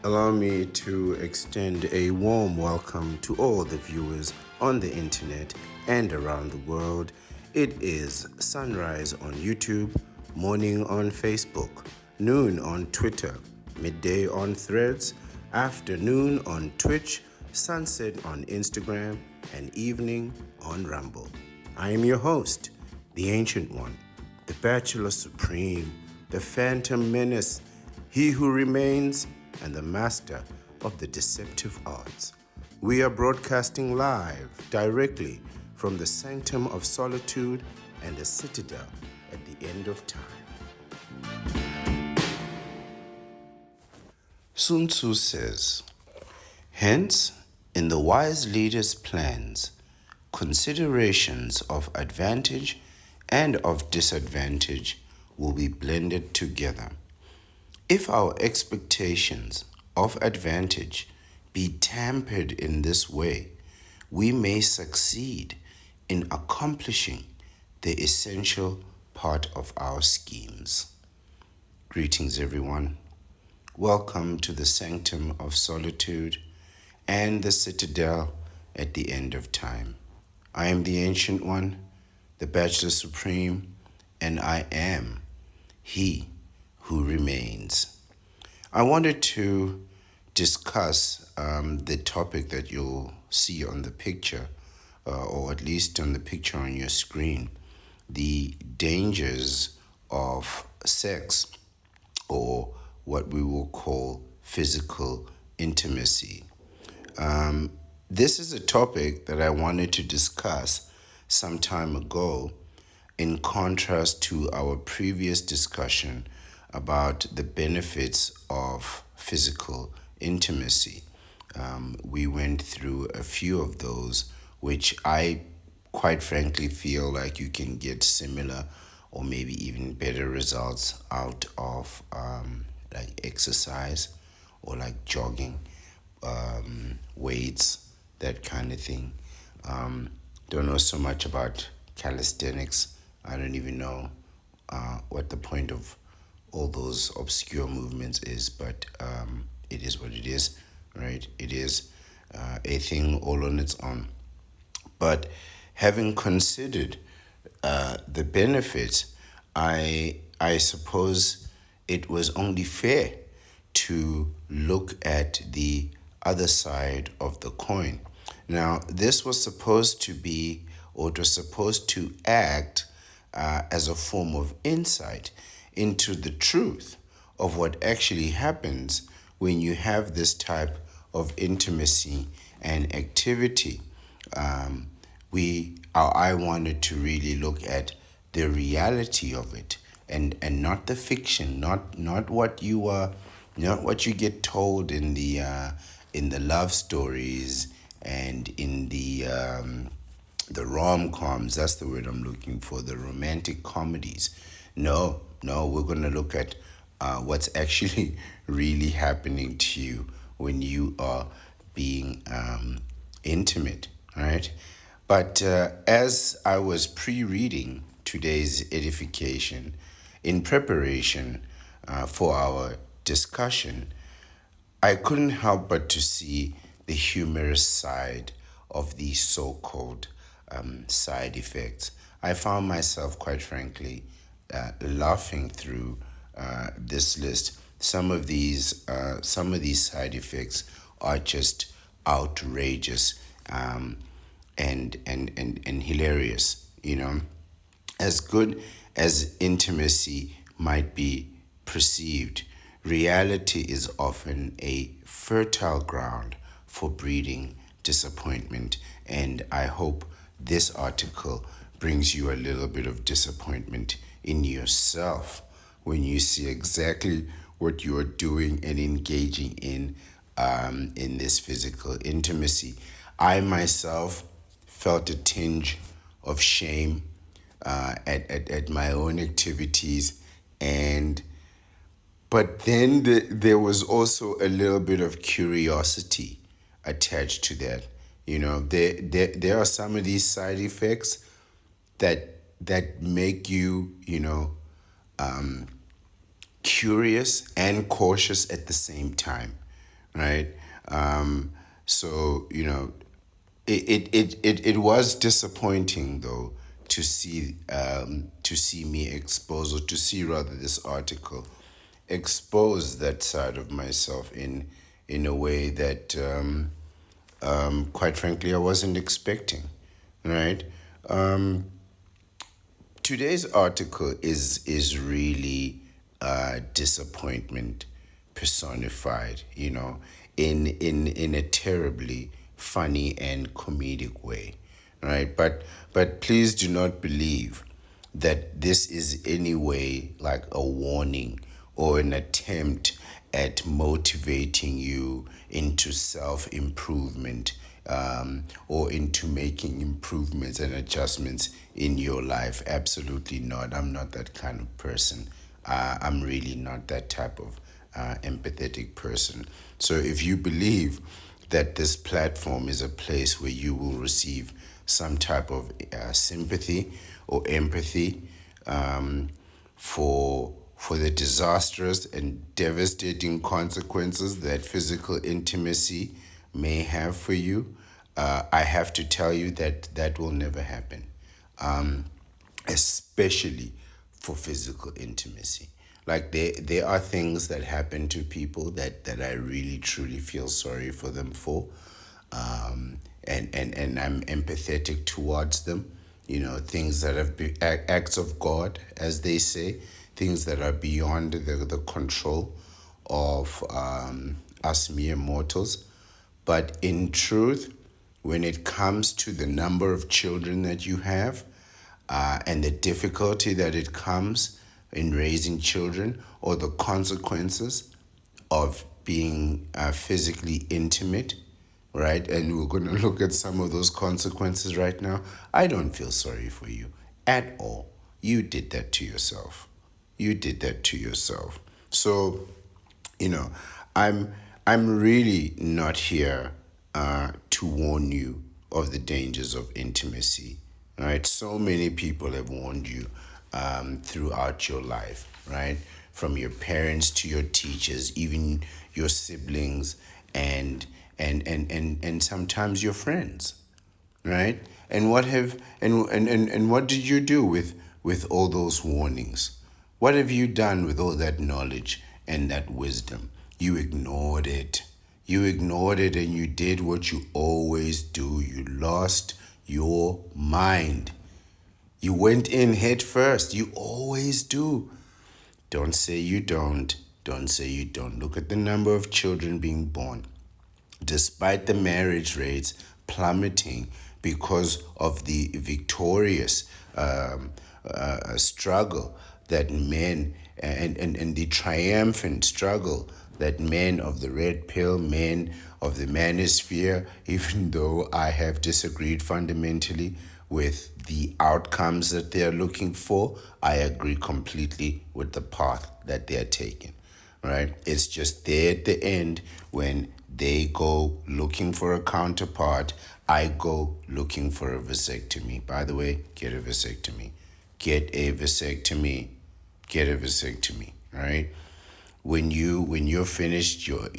Allow me to extend a warm welcome to all the viewers on the internet and around the world. It is sunrise on YouTube, morning on Facebook, noon on Twitter, midday on Threads, afternoon on Twitch, sunset on Instagram, and evening on Rumble. I am your host, the Ancient One, the Bachelor Supreme, the Phantom Menace, he who remains, and the master of the deceptive arts. We are broadcasting live directly from the sanctum of solitude and the citadel at the end of time. Sun Tzu says, hence, in the wise leader's plans, considerations of advantage and of disadvantage will be blended together. If our expectations of advantage be tempered in this way, we may succeed in accomplishing the essential part of our schemes. Greetings, everyone. Welcome to the sanctum of solitude and the citadel at the end of time. I am the Ancient One, the Bachelor Supreme, and I am he who remains. I wanted to discuss the topic that you'll see on the picture, or at least on the picture on your screen, the dangers of sex, or what we will call physical intimacy. This is a topic that I wanted to discuss some time ago, in contrast to our previous discussion about the benefits of physical intimacy. We went through a few of those, which I quite frankly feel like you can get similar or maybe even better results out of like exercise or like jogging, weights, that kind of thing. Don't know so much about calisthenics. I don't even know what the point of all those obscure movements is, but it is what it is, right? It is a thing all on its own. But having considered the benefits, I suppose it was only fair to look at the other side of the coin. Now, this was supposed to be, or it was supposed to act as a form of insight into the truth of what actually happens when you have this type of intimacy and activity. I wanted to really look at the reality of it, and not the fiction, not what you get told in the love stories and in the rom-coms. That's the word I'm looking for, the romantic comedies. No, we're going to look at what's actually really happening to you when you are being intimate, right? But as I was pre-reading today's edification in preparation for our discussion, I couldn't help but to see the humorous side of these so-called side effects. I found myself, quite frankly, laughing through this list. Some of these side effects are just outrageous and hilarious. You know, as good as intimacy might be perceived, reality is often a fertile ground for breeding disappointment, and I hope this article brings you a little bit of disappointment in yourself when you see exactly what you are doing and engaging in this physical intimacy. I myself felt a tinge of shame at my own activities, but then there was also a little bit of curiosity attached to that. You know, there are some of these side effects that make you, curious and cautious at the same time, right? So it was disappointing though to see me expose, or to see rather this article expose that side of myself in a way that quite frankly I wasn't expecting, right? Today's article is really disappointment personified, in a terribly funny and comedic way, right? But please do not believe that this is any way like a warning or an attempt at motivating you into self improvement, or into making improvements and adjustments in your life. Absolutely not. I'm not that kind of person. I'm really not that type of empathetic person. So if you believe that this platform is a place where you will receive some type of sympathy or empathy, for the disastrous and devastating consequences that physical intimacy may have for you, I have to tell you that that will never happen, especially for physical intimacy. Like there are things that happen to people that I really truly feel sorry for them for, and I'm empathetic towards them. Things that have been acts of God, as they say, things that are beyond the control of us mere mortals. But in truth, when it comes to the number of children that you have, and the difficulty that it comes in raising children, or the consequences of being physically intimate, right? And we're going to look at some of those consequences right now. I don't feel sorry for you at all. You did that to yourself. You did that to yourself. So, you know, I'm I'm really not here to warn you of the dangers of intimacy. Right? So many people have warned you throughout your life, right? From your parents to your teachers, even your siblings, and and sometimes your friends, right? And what did you do with all those warnings? What have you done with all that knowledge and that wisdom? You ignored it. You ignored it, and you did what you always do. You lost your mind. You went in head first. You always do. Don't say you don't. Don't say you don't. Look at the number of children being born despite the marriage rates plummeting because of the victorious struggle that men, and the triumphant struggle that men of the red pill, men of the manosphere, even though I have disagreed fundamentally with the outcomes that they are looking for, I agree completely with the path that they are taking, right? It's just there at the end when they go looking for a counterpart, I go looking for a vasectomy. By the way, get a vasectomy. Get a vasectomy. Get a vasectomy, right? When you're finished your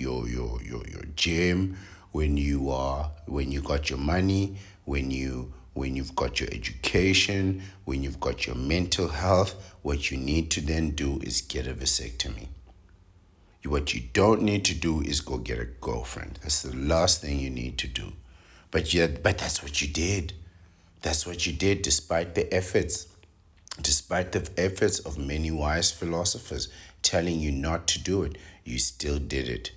gym, when you got your money, when you've got your education, when you've got your mental health, what you need to then do is get a vasectomy. What you don't need to do is go get a girlfriend. That's the last thing you need to do. But that's what you did. That's what you did despite the efforts. Despite the efforts of many wise philosophers telling you not to do it, you still did it.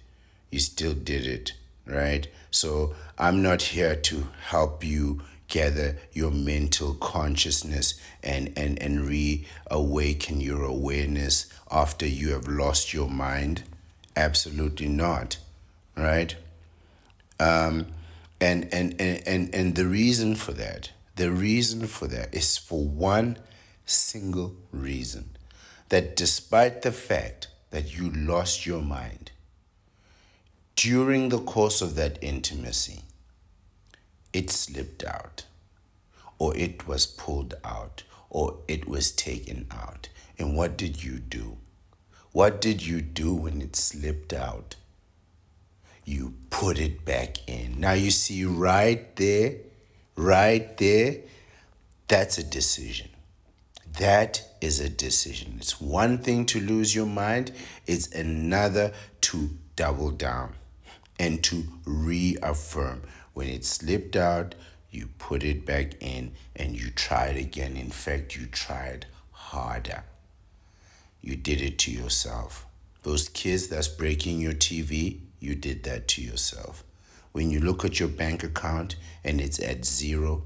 You still did it, right? So I'm not here to help you gather your mental consciousness and reawaken your awareness after you have lost your mind. Absolutely not, right? And the reason for that is for one single reason, that despite the fact that you lost your mind during the course of that intimacy, it slipped out, or it was pulled out, or it was taken out. And what did you do? What did you do when it slipped out? you put it back in. Now you see right there, that's a decision. That is a decision. It's one thing to lose your mind, it's another to double down and to reaffirm. When it slipped out, you put it back in and you try it again. In fact, you tried harder. You did it to yourself. Those kids that's breaking your TV, you did that to yourself. When you look at your bank account and it's at zero,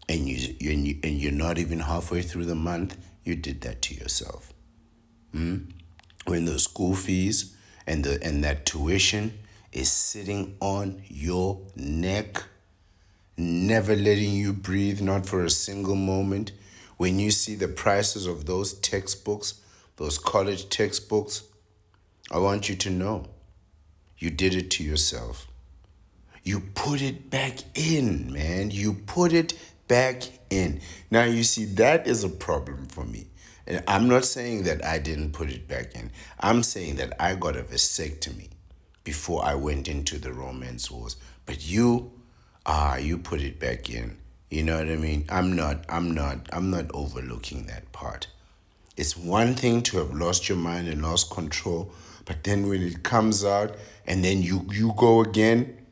and you're not even halfway through the month, you did that to yourself. When the school fees and that tuition is sitting on your neck, never letting you breathe, not for a single moment. When you see the prices of those textbooks, those college textbooks, I want you to know you did it to yourself. You put it back in, man. You put it back in. Now, you see, that is a problem for me. And I'm not saying that I didn't put it back in. I'm saying that I got a vasectomy before I went into the romance wars. But you put it back in. You know what I mean? I'm not overlooking that part. It's one thing to have lost your mind and lost control, but then when it comes out and then you go again,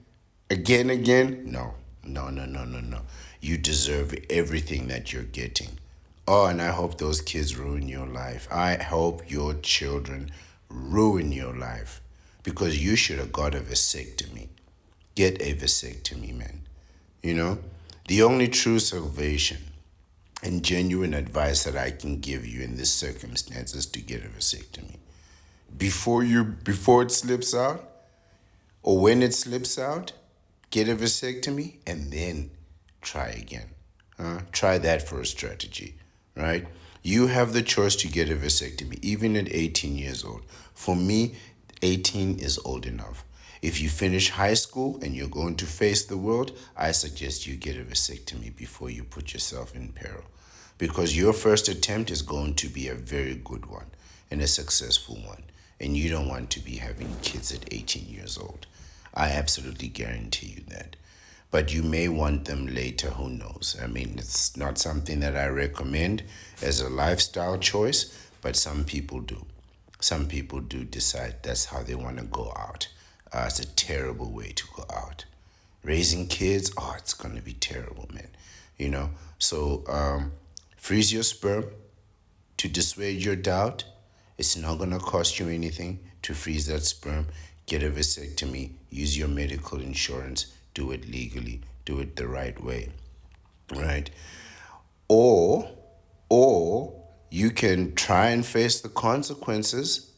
no, no. You deserve everything that you're getting. Oh, and I hope those kids ruin your life. I hope your children ruin your life because you should have got a vasectomy. Get a vasectomy, man. You know, the only true salvation and genuine advice that I can give you in this circumstance is to get a vasectomy. Before it slips out, or when it slips out, get a vasectomy and then try again. Try that for a strategy, right? You have the choice to get a vasectomy, even at 18 years old. For me, 18 is old enough. If you finish high school and you're going to face the world, I suggest you get a vasectomy before you put yourself in peril. Because your first attempt is going to be a very good one and a successful one. And you don't want to be having kids at 18 years old. I absolutely guarantee you that. But you may want them later, who knows? I mean, it's not something that I recommend as a lifestyle choice, but some people do. Some people do decide that's how they want to go out. It's a terrible way to go out. Raising kids, it's going to be terrible, man. You know, so freeze your sperm to dissuade your doubt. It's not going to cost you anything to freeze that sperm. Get a vasectomy, use your medical insurance, do it legally, do it the right way, right? Or you can try and face the consequences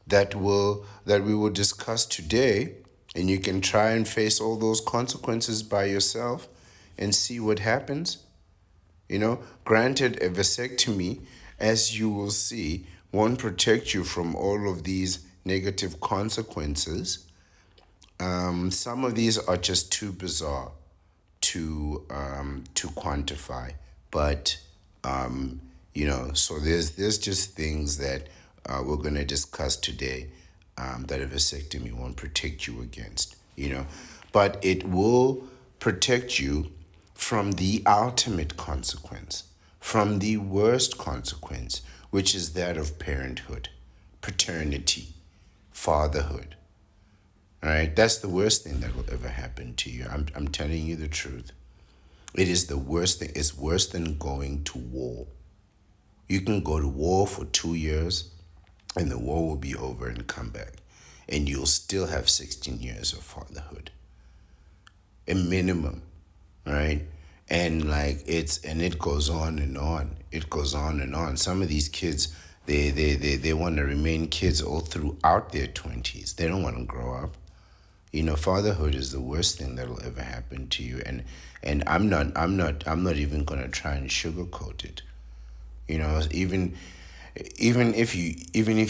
that we will discuss today, and you can try and face all those consequences by yourself and see what happens. You know, granted, a vasectomy, as you will see, won't protect you from all of these negative consequences. Some of these are just too bizarre to quantify, but so there's just things that we're gonna discuss today that a vasectomy won't protect you against. But it will protect you from the ultimate consequence, from the worst consequence, which is that of parenthood, paternity, fatherhood. All right, that's the worst thing that will ever happen to you. I'm telling you the truth. It is the worst thing. It's worse than going to war. You can go to war for 2 years and the war will be over and come back. And you'll still have 16 years of fatherhood. A minimum, right? And it goes on and on. It goes on and on. Some of these kids, they want to remain kids all throughout their 20s. They don't want to grow up. Fatherhood is the worst thing that'll ever happen to you, and I'm not even gonna try and sugarcoat it. Even if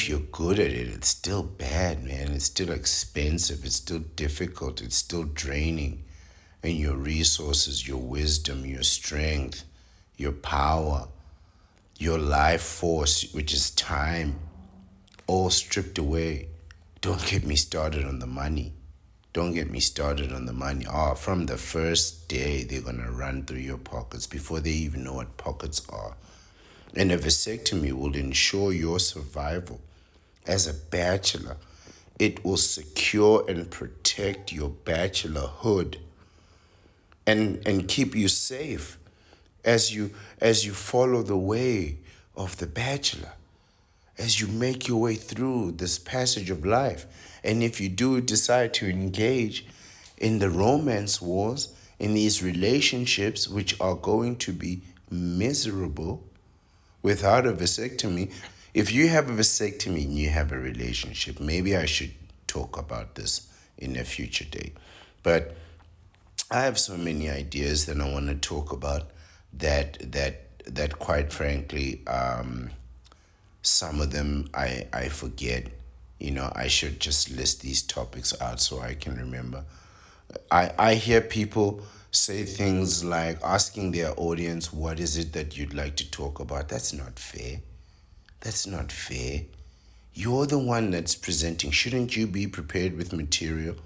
you're good at it, it's still bad, man. It's still expensive. It's still difficult. It's still draining, and your resources, your wisdom, your strength, your power, your life force, which is time, all stripped away. Don't get me started on the money. Don't get me started on the money. From the first day, they're going to run through your pockets before they even know what pockets are. And a vasectomy will ensure your survival as a bachelor. It will secure and protect your bachelorhood and keep you safe as you follow the way of the bachelor, as you make your way through this passage of life. And if you do decide to engage in the romance wars, in these relationships which are going to be miserable without a vasectomy, if you have a vasectomy and you have a relationship, maybe I should talk about this in a future date. But I have so many ideas that I want to talk about that quite frankly, some of them I forget. I should just list these topics out so I can remember. I hear people say things like asking their audience, what is it that you'd like to talk about? That's not fair. That's not fair. You're the one that's presenting. Shouldn't you be prepared with material?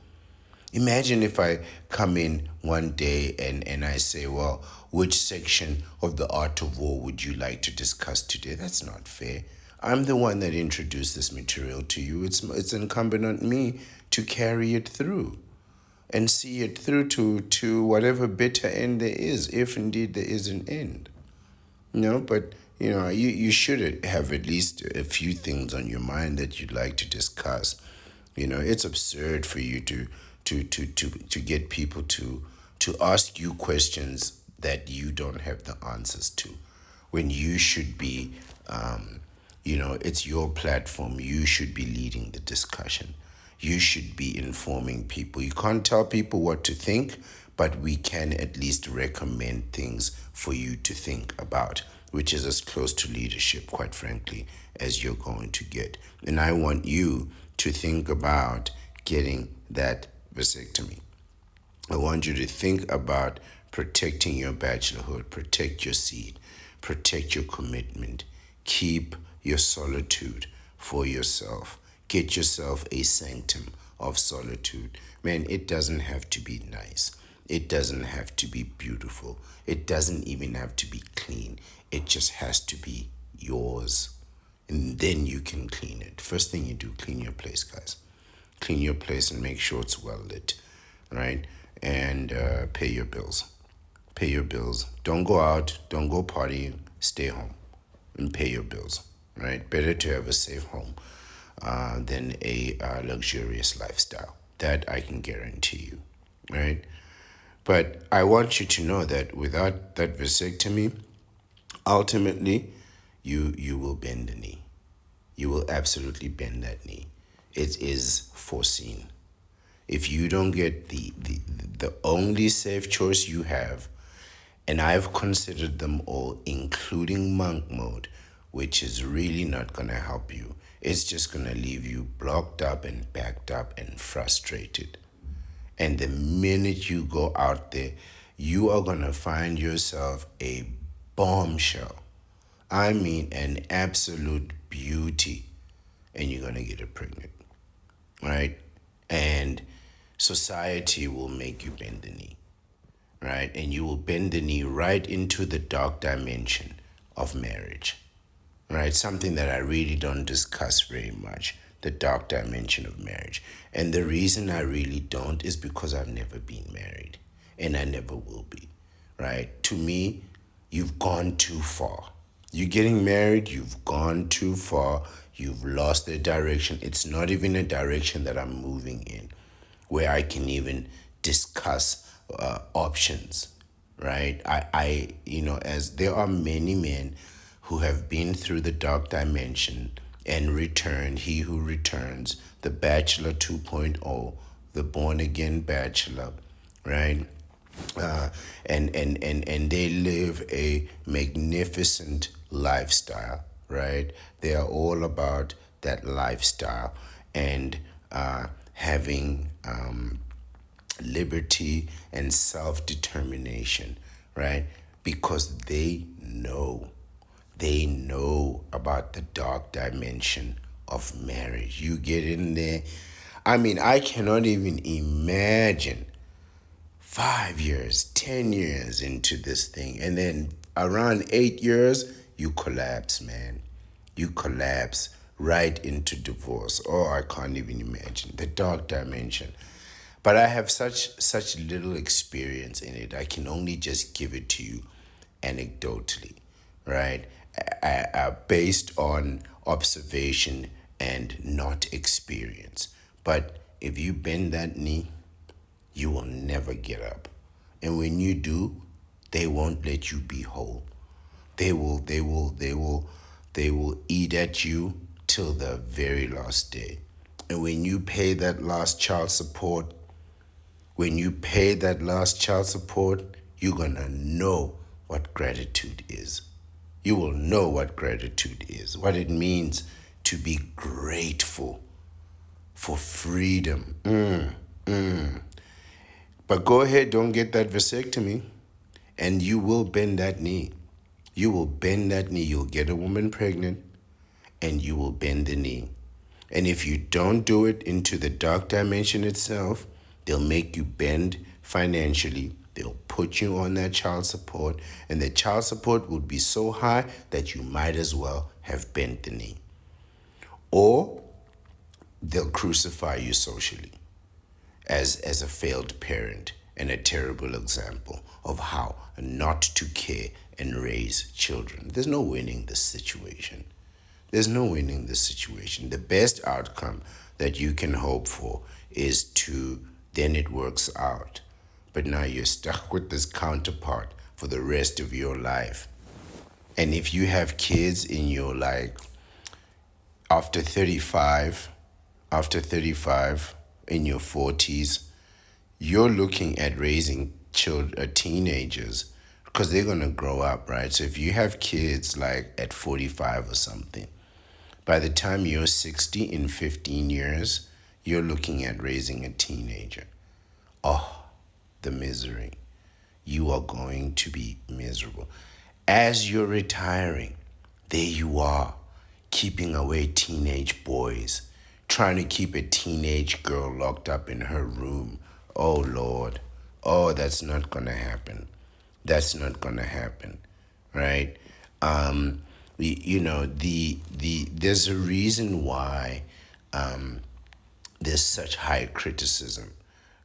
Imagine if I come in one day and I say, well, which section of the art of war would you like to discuss today? That's not fair. I'm the one that introduced this material to you. It's incumbent on me to carry it through and see it through to whatever bitter end there is, if indeed there is an end. But you should have at least a few things on your mind that you'd like to discuss. It's absurd for you to get people to ask you questions that you don't have the answers to, when you should be, it's your platform. You should be leading the discussion. You should be informing people. You can't tell people what to think, but we can at least recommend things for you to think about, which is as close to leadership, quite frankly, as you're going to get. And I want you to think about getting that vasectomy. I want you to think about protecting your bachelorhood, protect your seed, protect your commitment, keep your solitude for yourself. Get yourself a sanctum of solitude. Man, it doesn't have to be nice. It doesn't have to be beautiful. It doesn't even have to be clean. It just has to be yours. And then you can clean it. First thing you do, clean your place, guys. Clean your place and make sure it's well lit, right? And pay your bills. Pay your bills. Don't go out. Don't go partying. Stay home and pay your bills, right? Better to have a safe home than a luxurious lifestyle. That I can guarantee you, right? But I want you to know that without that vasectomy, ultimately, you will bend the knee. You will absolutely bend that knee. It is foreseen. If you don't get the only safe choice you have, and I've considered them all, including monk mode, which is really not going to help you. It's just going to leave you blocked up and backed up and frustrated. And the minute you go out there, you are going to find yourself a bombshell. I mean, an absolute beauty. And you're going to get it pregnant, right? And society will make you bend the knee, right? And you will bend the knee right into the dark dimension of marriage, right? Something that I really don't discuss very much, the dark dimension of marriage. And the reason I really don't is because I've never been married and I never will be, right? To me, you've gone too far. You're getting married, you've gone too far, you've lost the direction. It's not even a direction that I'm moving in, where I can even discuss options, right? As there are many men who have been through the dark dimension and returned, he who returns, the Bachelor 2.0, the born again bachelor, right? And they live a magnificent lifestyle, right? They are all about that lifestyle and having liberty and self-determination, right? Because they know about the dark dimension of marriage. You get in there. I mean, I cannot even imagine 5 years, 10 years into this thing. And then around 8 years, you collapse, man. You collapse right into divorce. Oh, I can't even imagine the dark dimension. But I have such little experience in it. I can only just give it to you anecdotally, right? Based on observation and not experience. But if you bend that knee, you will never get up. And when you do, they won't let you be whole. They will eat at you till the very last day. And when you pay that last child support, you're gonna know what gratitude is. You will know what gratitude is, what it means to be grateful for freedom. But go ahead, don't get that vasectomy, and you will bend that knee. You will bend that knee. You'll get a woman pregnant, and you will bend the knee. And if you don't do it into the dark dimension itself, they'll make you bend financially. They'll put you on that child support, and the child support would be so high that you might as well have bent the knee. Or they'll crucify you socially as a failed parent and a terrible example of how not to care and raise children. There's no winning this situation. There's no winning this situation. The best outcome that you can hope for is to then it works out. But now you're stuck with this counterpart for the rest of your life. And if you have kids in your after 35, in your 40s, you're looking at raising teenagers because they're going to grow up, right? So if you have kids at 45 or something, by the time you're 60 in 15 years, you're looking at raising a teenager. Oh, the misery. You are going to be miserable. As you're retiring, there you are, keeping away teenage boys, trying to keep a teenage girl locked up in her room. Oh, Lord. Oh, that's not going to happen. That's not going to happen, right? There's a reason why there's such high criticism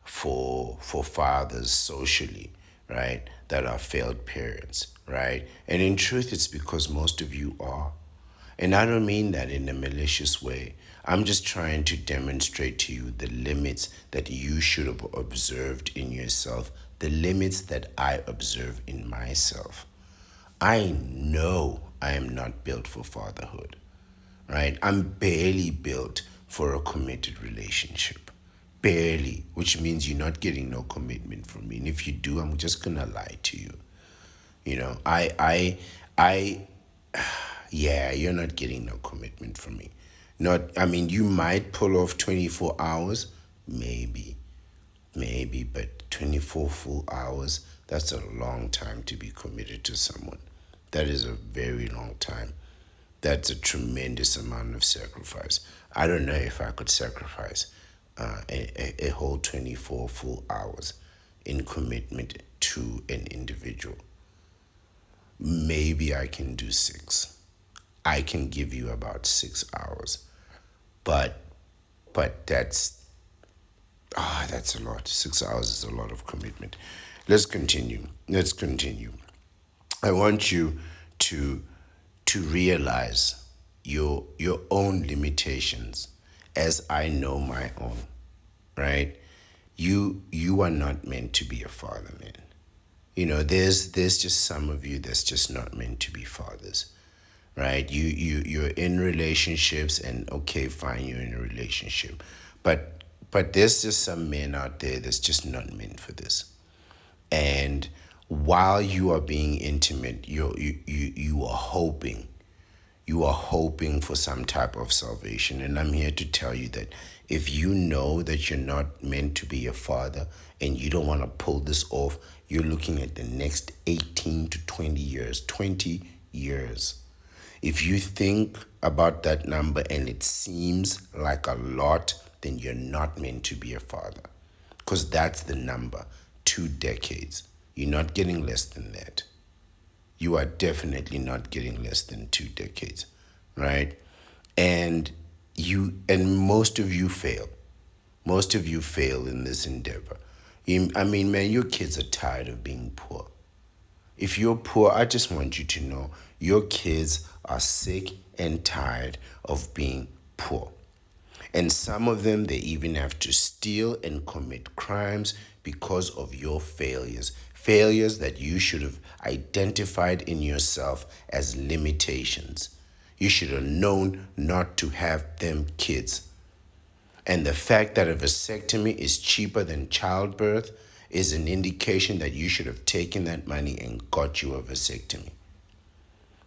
for fathers socially, right, that are failed parents, right? And in truth, it's because most of you are. And I don't mean that in a malicious way. I'm just trying to demonstrate to you the limits that you should have observed in yourself, the limits that I observe in myself. I know I am not built for fatherhood, right? I'm barely built for a committed relationship. Barely, which means you're not getting no commitment from me. And if you do, I'm just gonna lie to you. You know, yeah, you're not getting no commitment from me. You might pull off 24 hours, maybe, but 24 full hours, that's a long time to be committed to someone. That is a very long time. That's a tremendous amount of sacrifice. I don't know if I could sacrifice a whole 24 full hours in commitment to an individual. Maybe I can do 6. I can give you about 6 hours. But that's a lot. 6 hours is a lot of commitment. Let's continue. I want you to realize your own limitations as I know my own, right? You are not meant to be a father, man. There's just some of you that's just not meant to be fathers, right? You're in relationships, and okay, fine, you're in a relationship, but there's just some men out there that's just not meant for this. And while you are being intimate, you are hoping. You are hoping for some type of salvation. And I'm here to tell you that if you know that you're not meant to be a father and you don't want to pull this off, you're looking at the next 18 to 20 years. 20 years. If you think about that number and it seems like a lot, then you're not meant to be a father. Because that's the number, 2 decades. You're not getting less than that. You are definitely not getting less than 2 decades, right? And most of you fail. Most of you fail in this endeavor. I mean, man, your kids are tired of being poor. If you're poor, I just want you to know your kids are sick and tired of being poor. And some of them, they even have to steal and commit crimes because of your failures. Failures that you should have identified in yourself as limitations. You should have known not to have them kids. And the fact that a vasectomy is cheaper than childbirth is an indication that you should have taken that money and got you a vasectomy.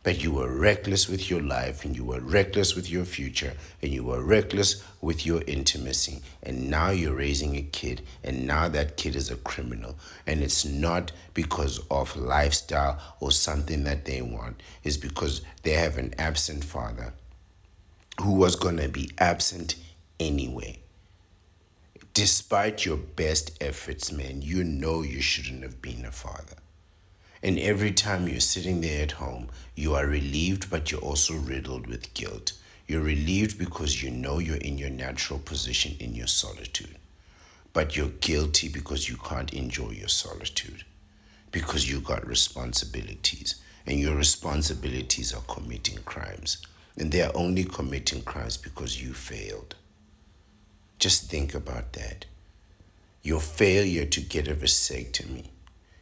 But you were reckless with your life, and you were reckless with your future, and you were reckless with your intimacy. And now you're raising a kid, and now that kid is a criminal. And it's not because of lifestyle or something that they want. It's because they have an absent father who was going to be absent anyway. Despite your best efforts, man, you know you shouldn't have been a father. And every time you're sitting there at home, you are relieved, but you're also riddled with guilt. You're relieved because you know you're in your natural position in your solitude. But you're guilty because you can't enjoy your solitude. Because you got responsibilities. And your responsibilities are committing crimes. And they are only committing crimes because you failed. Just think about that. Your failure to get a vasectomy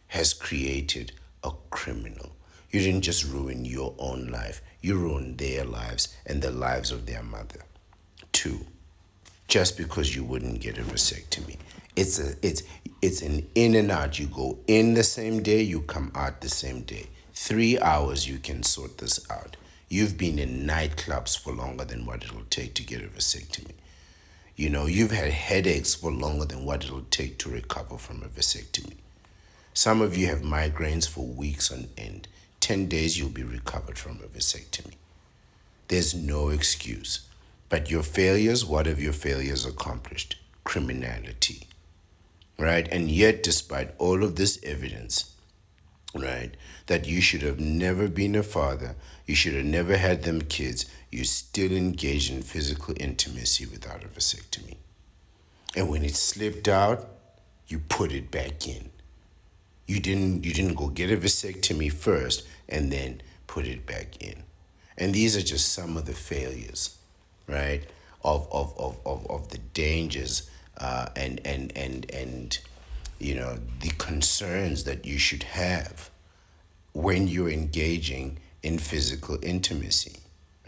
has created a criminal. You didn't just ruin your own life, you ruined their lives and the lives of their mother. 2, just because you wouldn't get a vasectomy. It's an in and out. You go in the same day, you come out the same day. 3 hours you can sort this out. You've been in nightclubs for longer than what it'll take to get a vasectomy. You know, you've had headaches for longer than what it'll take to recover from a vasectomy. Some of you have migraines for weeks on end. 10 days you'll be recovered from a vasectomy. There's no excuse. But your failures, what have your failures accomplished? Criminality, right? And yet, despite all of this evidence, right, that you should have never been a father, you should have never had them kids, you still engaged in physical intimacy without a vasectomy. And when it slipped out, you put it back in. You didn't go get a vasectomy first and then put it back in. And these are just some of the failures, right, of the dangers and you know, the concerns that you should have when you're engaging in physical intimacy,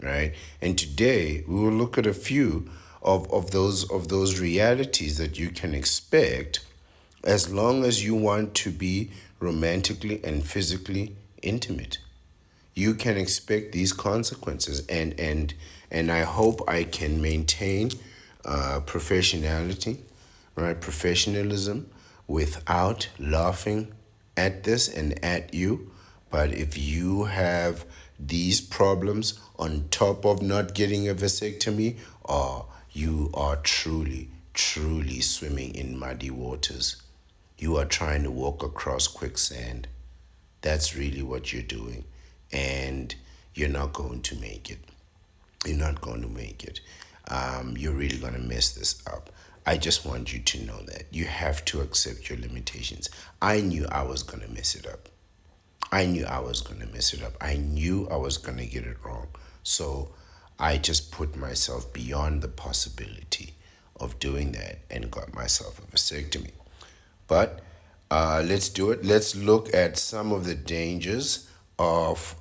right? And today we will look at a few of those realities that you can expect as long as you want to be romantically and physically intimate. You can expect these consequences, and I hope I can maintain professionality, right? Professionalism without laughing at this and at you. But if you have these problems on top of not getting a vasectomy, you are truly, truly swimming in muddy waters. You are trying to walk across quicksand. That's really what you're doing. And you're not going to make it. You're not going to make it. You're really going to mess this up. I just want you to know that. You have to accept your limitations. I knew I was going to mess it up. I knew I was going to mess it up. I knew I was going to get it wrong. So I just put myself beyond the possibility of doing that and got myself a vasectomy. But let's do it. Let's look at some of the dangers of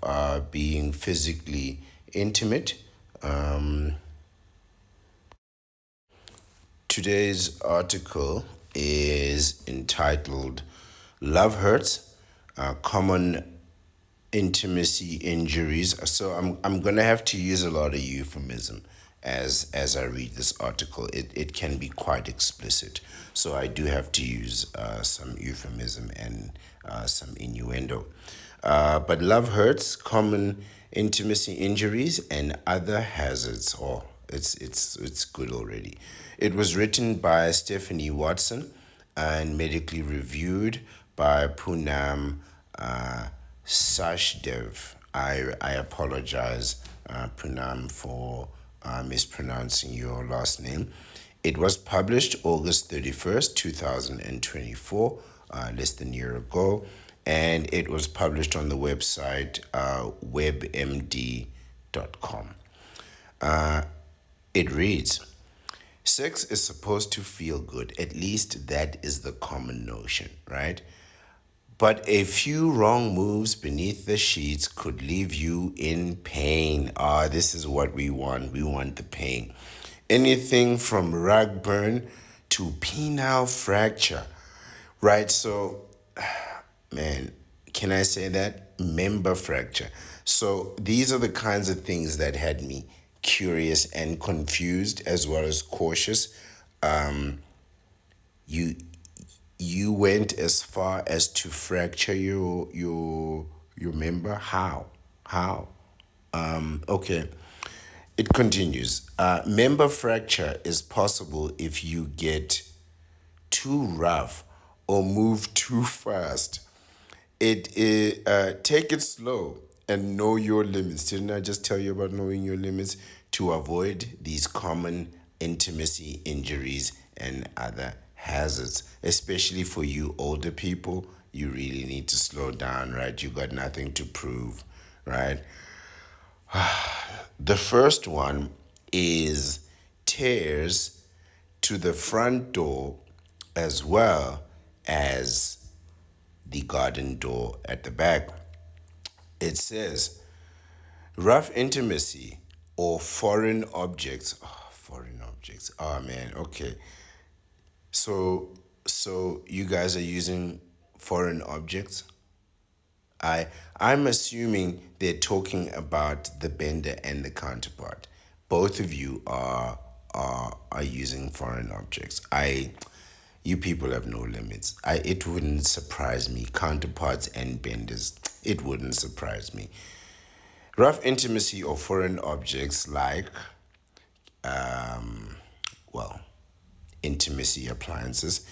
being physically intimate. Today's article is entitled Love Hurts, Common Intimacy Injuries. So I'm going to have to use a lot of euphemism as I read this article. It can be quite explicit. So I do have to use some euphemism and some innuendo. But love hurts, common intimacy injuries, and other hazards or it's good already. It was written by Stephanie Watson and medically reviewed by Poonam Sachdev. I apologize, Poonam, for mispronouncing your last name. It was published August 31st, 2024, less than a year ago, and it was published on the website webmd.com. It reads, sex is supposed to feel good. At least that is the common notion, right? But a few wrong moves beneath the sheets could leave you in pain. Ah, this is what we want. We want the pain. Anything from rug burn to penile fracture, right? So, man, can I say that? Member fracture. So these are the kinds of things that had me curious and confused as well as cautious. You you went as far as to fracture your member. How? How? Okay. It continues. Member fracture is possible if you get too rough or move too fast. Take it slow and know your limits. Didn't I just tell you about knowing your limits to avoid these common intimacy injuries and other hazards? Especially for you older people, you really need to slow down, right? You got nothing to prove, right? The first one is tears to the front door as well as the garden door at the back. It says rough intimacy or foreign objects. Oh, foreign objects. Oh man, okay. So you guys are using foreign objects? I I'm assuming they're talking about the bender and the counterpart. Both of you are using foreign objects. You people have no limits. It wouldn't surprise me. Counterparts and benders, it wouldn't surprise me. Rough intimacy or foreign objects like well, intimacy appliances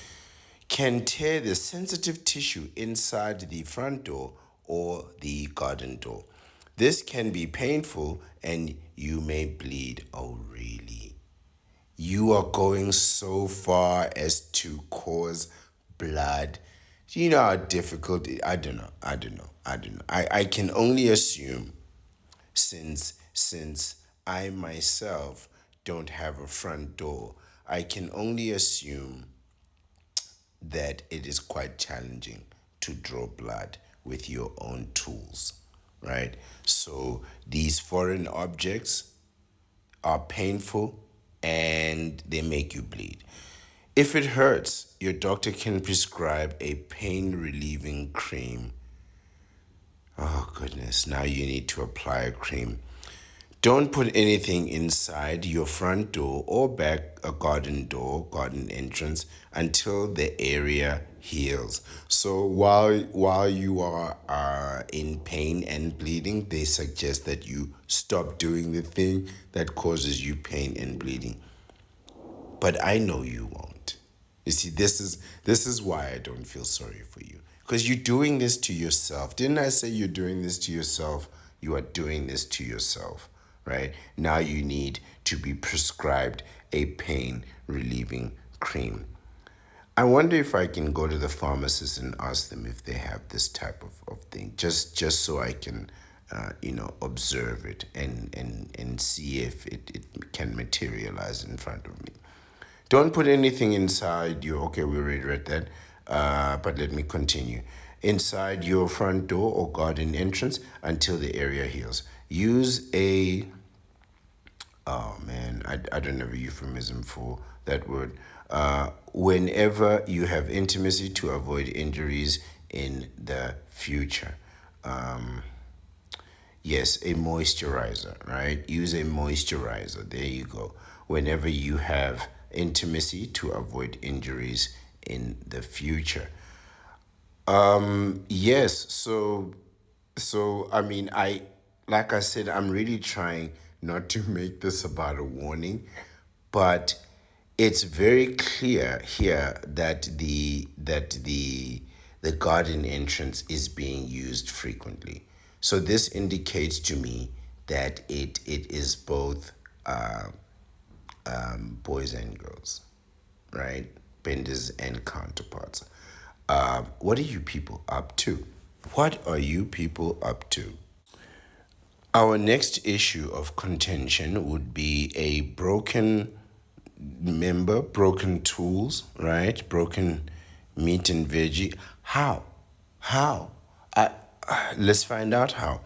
can tear the sensitive tissue inside the front door or the garden door. This can be painful and you may bleed. Oh, really? You are going so far as to cause blood. Do you know how difficult I don't know. I can only assume since I myself don't have a front door, I can only assume that it is quite challenging to draw blood with your own tools, right? So these foreign objects are painful and they make you bleed. If it hurts, your doctor can prescribe a pain relieving cream. Oh, goodness, now you need to apply a cream. Don't put anything inside your front door or back a garden door, garden entrance until the area heals. So while you are in pain and bleeding, they suggest that you stop doing the thing that causes you pain and bleeding. But I know you won't. You see, this is why I don't feel sorry for you. Because you're doing this to yourself. Didn't I say you're doing this to yourself? You are doing this to yourself, right? Now you need to be prescribed a pain relieving cream. I wonder if I can go to the pharmacist and ask them if they have this type of thing, just so I can, observe it and see if it can materialize in front of me. Don't put anything inside your, okay, we already read that, but let me continue. Inside your front door or garden entrance until the area heals. Use a, oh man, I don't have a euphemism for that word. Whenever you have intimacy to avoid injuries in the future. Yes, a moisturizer, right? Use a moisturizer. There you go. Whenever you have intimacy to avoid injuries in the future. Yes, so I mean, like I said, I'm really trying not to make this about a warning, but it's very clear here that the garden entrance is being used frequently. So this indicates to me that it is both boys and girls, right? Benders and counterparts. What are you people up to? What are you people up to? Our next issue of contention would be a broken member, broken tools, right? Broken meat and veggie. How? How? I, let's find out how.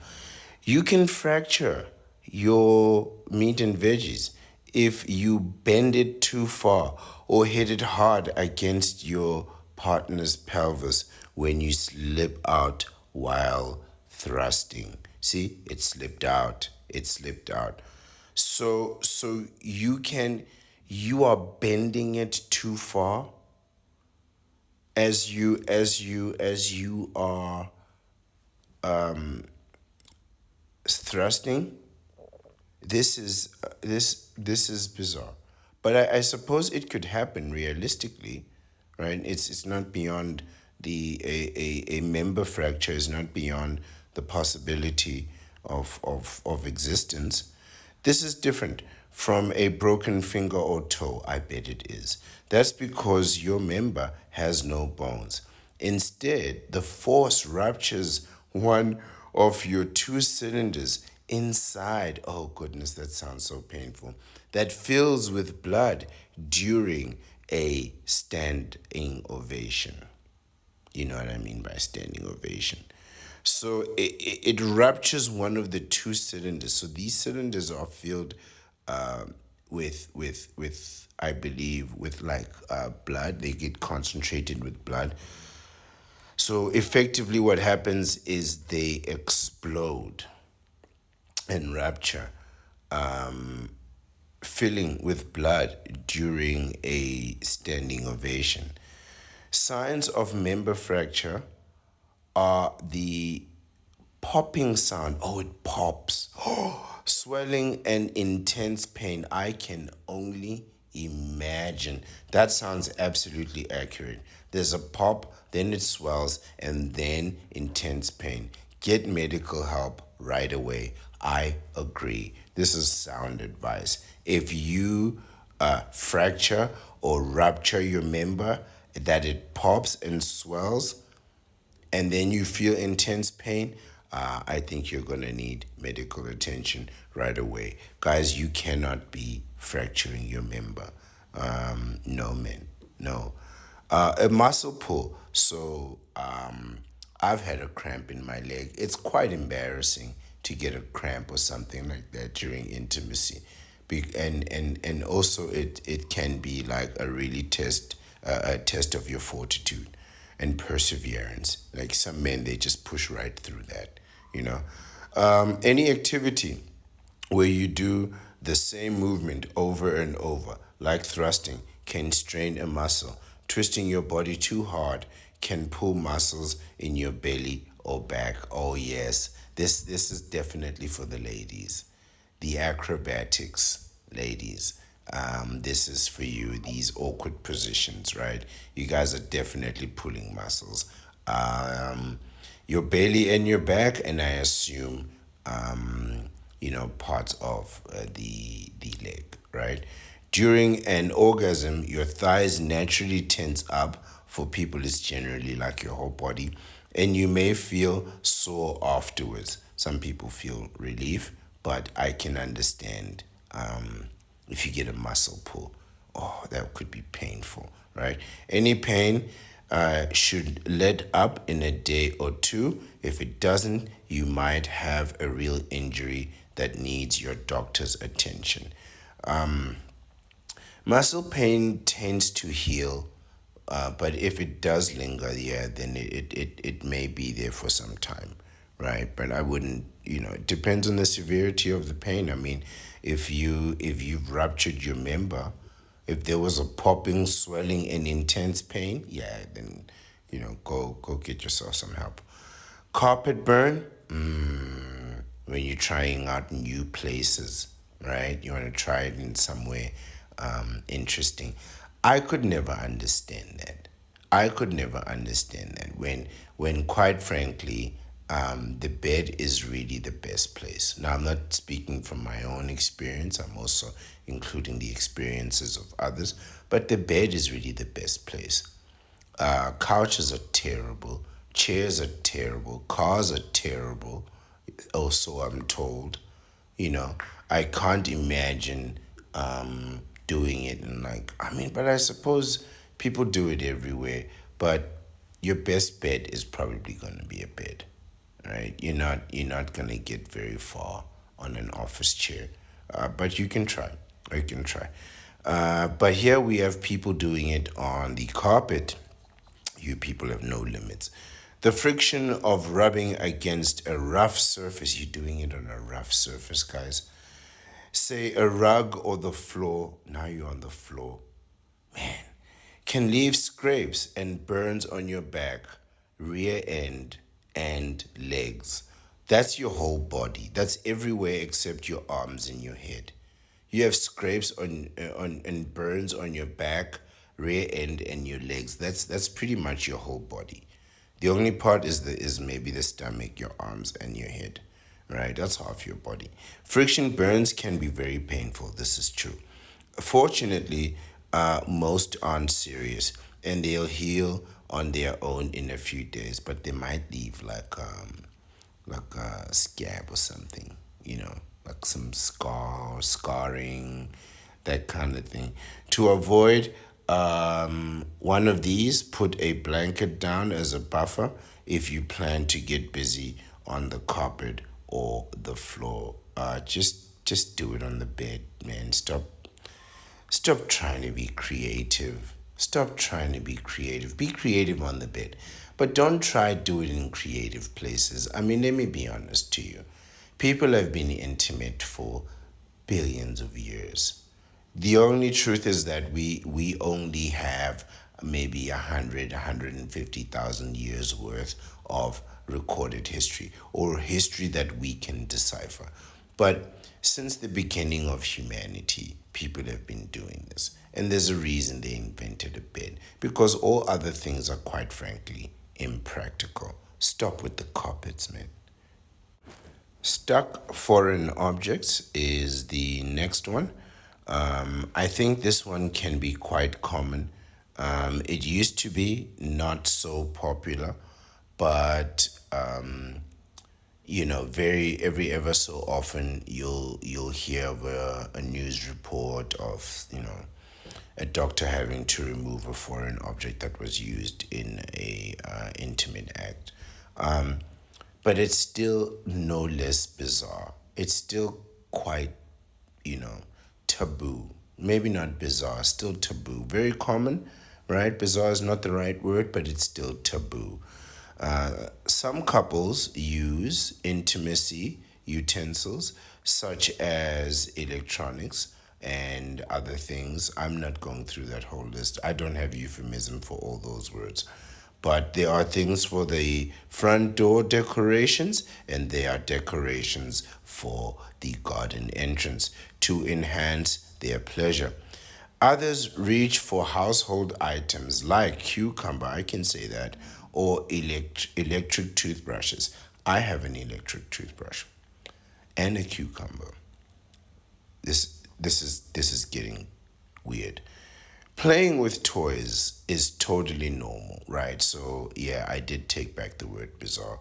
You can fracture your meat and veggies if you bend it too far or hit it hard against your partner's pelvis when you slip out while thrusting. See, it slipped out. It slipped out. So you are bending it too far as you are thrusting. This is bizarre, but I suppose it could happen realistically, right? It's not beyond a member fracture is not beyond the possibility of existence. This is different from a broken finger or toe. I bet it is. That's because your member has no bones. Instead, the force ruptures one of your two cylinders inside. Oh, goodness, that sounds so painful. That fills with blood during a standing ovation. You know what I mean by standing ovation. So it ruptures one of the two cylinders. So these cylinders are filled with I believe with like blood. They get concentrated with blood. So effectively, what happens is they explode and rupture, filling with blood during a standing ovation. Signs of member fracture are the popping sound. Oh, it pops. Swelling and intense pain. I can only imagine. That sounds absolutely accurate. There's a pop, then it swells, and then intense pain. Get medical help right away. I agree. This is sound advice. If you fracture or rupture your member, that it pops and swells, and then you feel intense pain, I think you're going to need medical attention right away. Guys, you cannot be fracturing your member. No, man. No. A muscle pull. So I've had a cramp in my leg. It's quite embarrassing to get a cramp or something like that during intimacy. And also it can be like a test of your fortitude and perseverance. Like some men, they just push right through that, you know. Any activity where you do the same movement over and over, like thrusting, can strain a muscle. Twisting your body too hard can pull muscles in your belly or back. Oh yes, this is definitely for the ladies. The acrobatics, ladies. This is for you, these awkward positions, right? You guys are definitely pulling muscles. Your belly and your back, and I assume, parts of the leg, right? During an orgasm, your thighs naturally tense up. For people, it's generally like your whole body, and you may feel sore afterwards. Some people feel relief, but I can understand if you get a muscle pull. Oh, that could be painful, right? Any pain should let up in a day or two. If it doesn't, you might have a real injury that needs your doctor's attention. Muscle pain tends to heal, but if it does linger, yeah, then it may be there for some time, right? But I wouldn't, it depends on the severity of the pain. I mean, if you've ruptured your member, if there was a popping, swelling, and intense pain, yeah, then go get yourself some help. Carpet burn, when you're trying out new places. right? You want to try it in some way interesting. I could never understand that. I could never understand that when quite frankly, the bed is really the best place. Now, I'm not speaking from my own experience. I'm also including the experiences of others. But the bed is really the best place. Couches are terrible. Chairs are terrible. Cars are terrible. Also, I'm told. You know, I can't imagine doing it. And like, I mean, but I suppose people do it everywhere. But your best bet is probably going to be a bed, right? You're not going to get very far on an office chair, but you can try. You can try. But here we have people doing it on the carpet. You people have no limits. The friction of rubbing against a rough surface, you're doing it on a rough surface, guys. Say a rug or the floor, now you're on the floor. Man, can leave scrapes and burns on your back, rear end, and legs. That's your whole body. That's everywhere except your arms and your head. You have scrapes on and burns on your back, rear end, and your legs. That's pretty much your whole body. The only part is maybe the stomach, your arms, and your head. Right? That's half your body. Friction burns can be very painful. This is true. Fortunately, most aren't serious and they'll heal on their own in a few days, but they might leave like a scab or something, like some scarring, that kind of thing. To avoid one of these, put a blanket down as a buffer if you plan to get busy on the carpet or the floor. Just do it on the bed, man. Stop trying to be creative. Stop trying to be creative. Be creative on the bed. But don't try do it in creative places. I mean, let me be honest to you. People have been intimate for billions of years. The only truth is that we only have maybe 150,000 years worth of recorded history or history that we can decipher. But since the beginning of humanity, people have been doing this. And there's a reason they invented a bed because all other things are quite frankly impractical. Stop with the carpets, man. Stuck foreign objects is the next one. I think this one can be quite common. It used to be not so popular, but very every ever so often you'll hear of a news report of a doctor having to remove a foreign object that was used in a intimate act. But it's still no less bizarre. It's still quite, you know, taboo. Maybe not bizarre, still taboo. Very common, right? Bizarre is not the right word, but it's still taboo. Some couples use intimacy utensils such as electronics and other things. I'm not going through that whole list. I don't have euphemism for all those words. But there are things for the front door decorations, and there are decorations for the garden entrance to enhance their pleasure. Others reach for household items like cucumber, I can say that, or electric toothbrushes. I have an electric toothbrush and a cucumber. This is getting weird. Playing with toys is totally normal, right? So yeah, I did take back the word bizarre.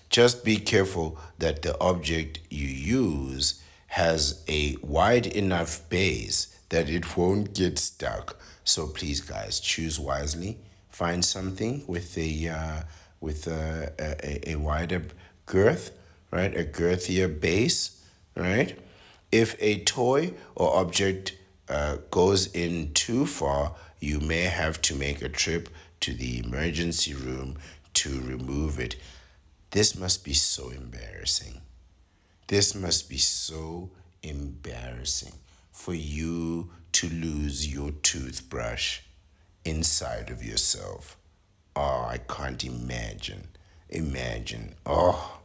Just be careful that the object you use has a wide enough base that it won't get stuck. So please, guys, choose wisely. Find something with a wider girth, right? A girthier base, right? If a toy or object goes in too far, you may have to make a trip to the emergency room to remove it. This must be so embarrassing. This must be so embarrassing for you to lose your toothbrush inside of yourself. Oh, I can't imagine. Imagine. Oh,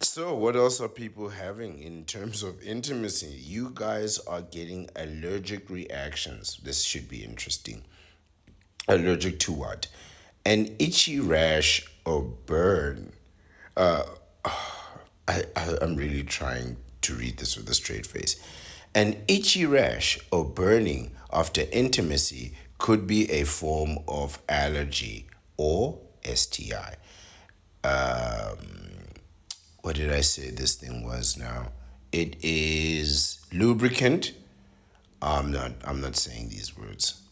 So, what else are people having in terms of intimacy? You guys are getting allergic reactions. This should be interesting. Allergic to what? An itchy rash or burn. I'm really trying to read this with a straight face. An itchy rash or burning after intimacy could be a form of allergy or STI. What did I say this thing was now? It is lubricant. I'm not saying these words.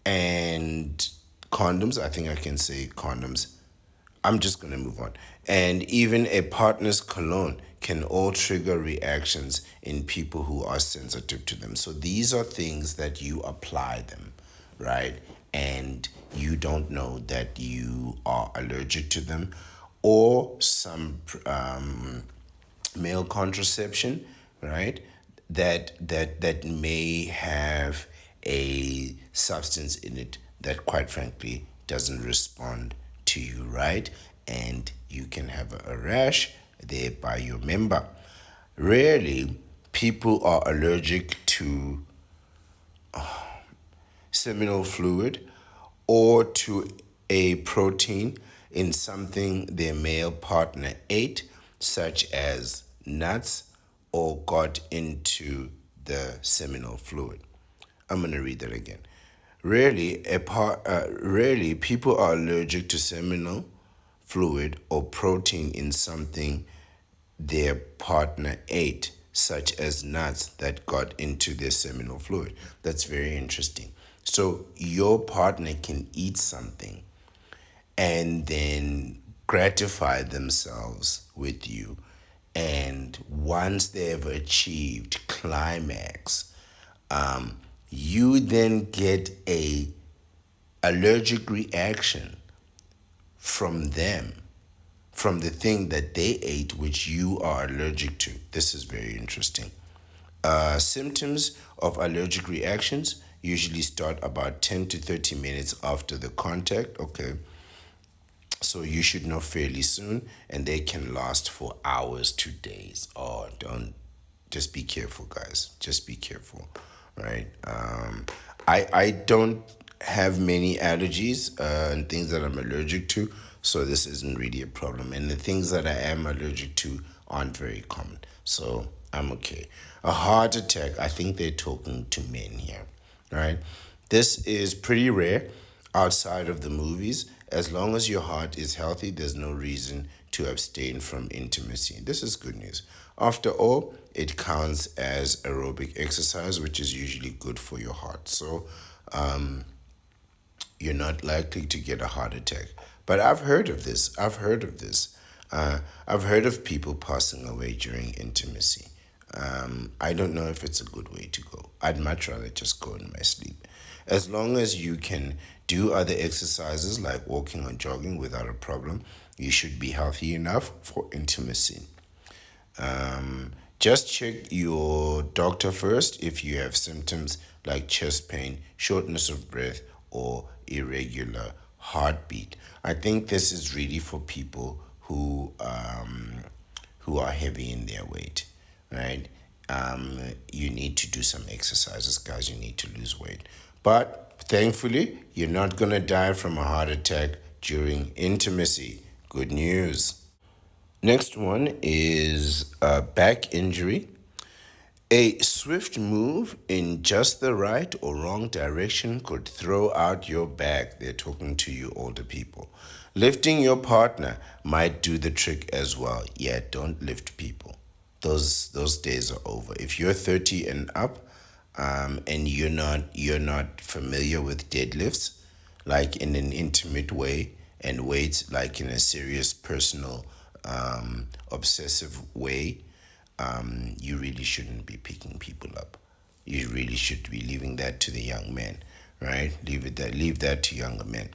And condoms, I think I can say condoms. I'm just going to move on. And even a partner's cologne can all trigger reactions in people who are sensitive to them. So these are things that you apply them, right? And you don't know that you are allergic to them, or some male contraception, right? That may have a substance in it that, quite frankly, doesn't respond to you, right? And you can have a rash there by your member. Rarely, people are allergic to seminal fluid or to a protein in something their male partner ate, such as nuts, or got into the seminal fluid. I'm going to read that again. Rarely, people are allergic to seminal fluid or protein in something their partner ate, such as nuts that got into their seminal fluid. That's very interesting. So, your partner can eat something and then gratify themselves with you. And once they've achieved climax, um, you then get a allergic reaction from them, from the thing that they ate, which you are allergic to. This is very interesting. Symptoms of allergic reactions usually start about 10 to 30 minutes after the contact. Okay, so you should know fairly soon, and they can last for hours to days. Oh, don't, just be careful, guys. Just be careful, right? I don't have many allergies and things that I'm allergic to, so this isn't really a problem. And the things that I am allergic to aren't very common, so I'm okay. A heart attack, I think they're talking to men here, right? This is pretty rare outside of the movies. As long as your heart is healthy, there's no reason to abstain from intimacy. This is good news. After all, it counts as aerobic exercise, which is usually good for your heart. So, you're not likely to get a heart attack. But I've heard of this. I've heard of people passing away during intimacy. I don't know if it's a good way to go. I'd much rather just go in my sleep. As long as you can do other exercises like walking or jogging without a problem, you should be healthy enough for intimacy. Just check your doctor first if you have symptoms like chest pain, shortness of breath, or irregular heartbeat. I think this is really for people who are heavy in their weight, right? You need to do some exercises, guys. You need to lose weight. But thankfully, you're not going to die from a heart attack during intimacy. Good news. Next one is back injury. A swift move in just the right or wrong direction could throw out your back. They're talking to you, older people. Lifting your partner might do the trick as well. Yeah, don't lift people. Those days are over. If you're 30 and up, and you're not familiar with deadlifts, like in an intimate way, and weights like in a serious personal obsessive way, you really shouldn't be picking people up. You really should be leaving that to the young men, right? Leave that to younger men.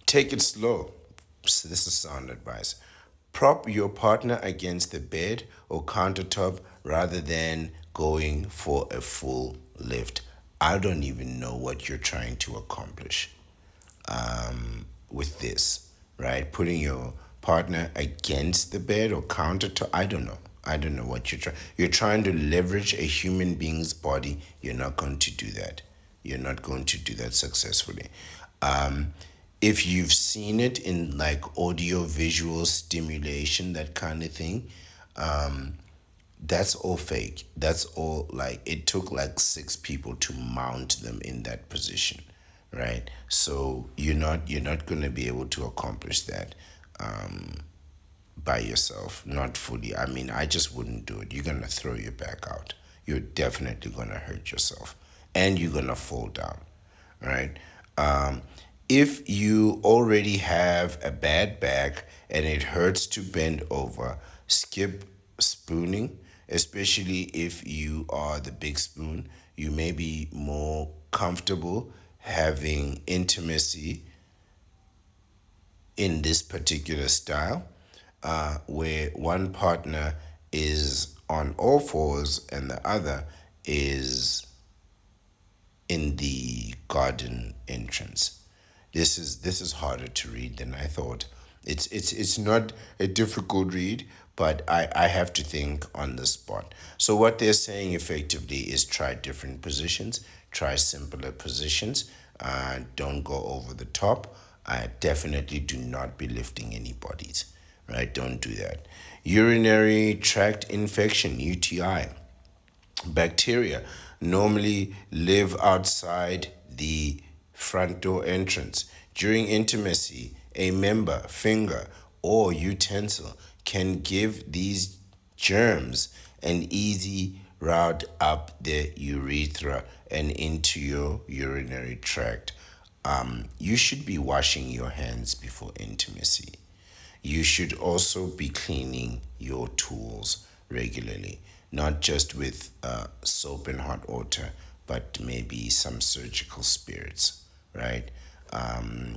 Take it slow. So this is sound advice. Prop your partner against the bed or countertop rather than going for a full lift. I don't even know what you're trying to accomplish with this, right? Putting your partner against the bed or counter to. I don't know what you're trying. You're trying to leverage a human being's body. You're not going to do that. You're not going to do that successfully. If you've seen it in like audio visual stimulation, that kind of thing, that's all fake. That's all like it took like six people to mount them in that position, right? So you're not gonna be able to accomplish that by yourself, not fully. I mean, I just wouldn't do it. You're gonna throw your back out. You're definitely gonna hurt yourself, and you're gonna fall down, right? Um, if you already have a bad back and it hurts to bend over, skip spooning, especially if you are the big spoon. You may be more comfortable having intimacy in this particular style, where one partner is on all fours and the other is in the garden entrance. This is harder to read than I thought. It's not a difficult read, but I have to think on the spot. So what they're saying effectively is try different positions, try simpler positions, don't go over the top. I definitely do not be lifting any bodies, right? Don't do that. Urinary tract infection, UTI. Bacteria normally live outside the front door entrance. During intimacy, a member, finger, or utensil can give these germs an easy route up the urethra and into your urinary tract. You should be washing your hands before intimacy. You should also be cleaning your tools regularly, not just with soap and hot water, but maybe some surgical spirits, right? Um,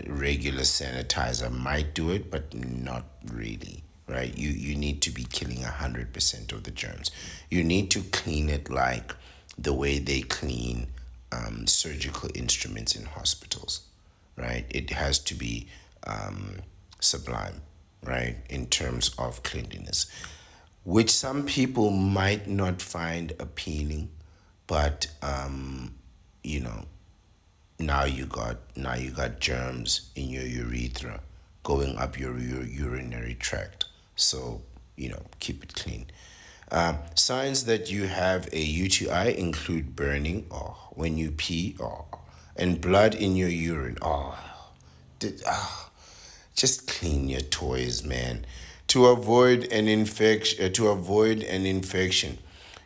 Regular sanitizer might do it, but not really, right? You need to be killing 100% of the germs. You need to clean it like the way they clean surgical instruments in hospitals, right? It has to be sublime, right, in terms of cleanliness, which some people might not find appealing, but you know, now you got germs in your urethra going up your urinary tract. So keep it clean. Signs that you have a UTI include burning, or when you pee, or and blood in your urine. Just clean your toys, man. To avoid an infection,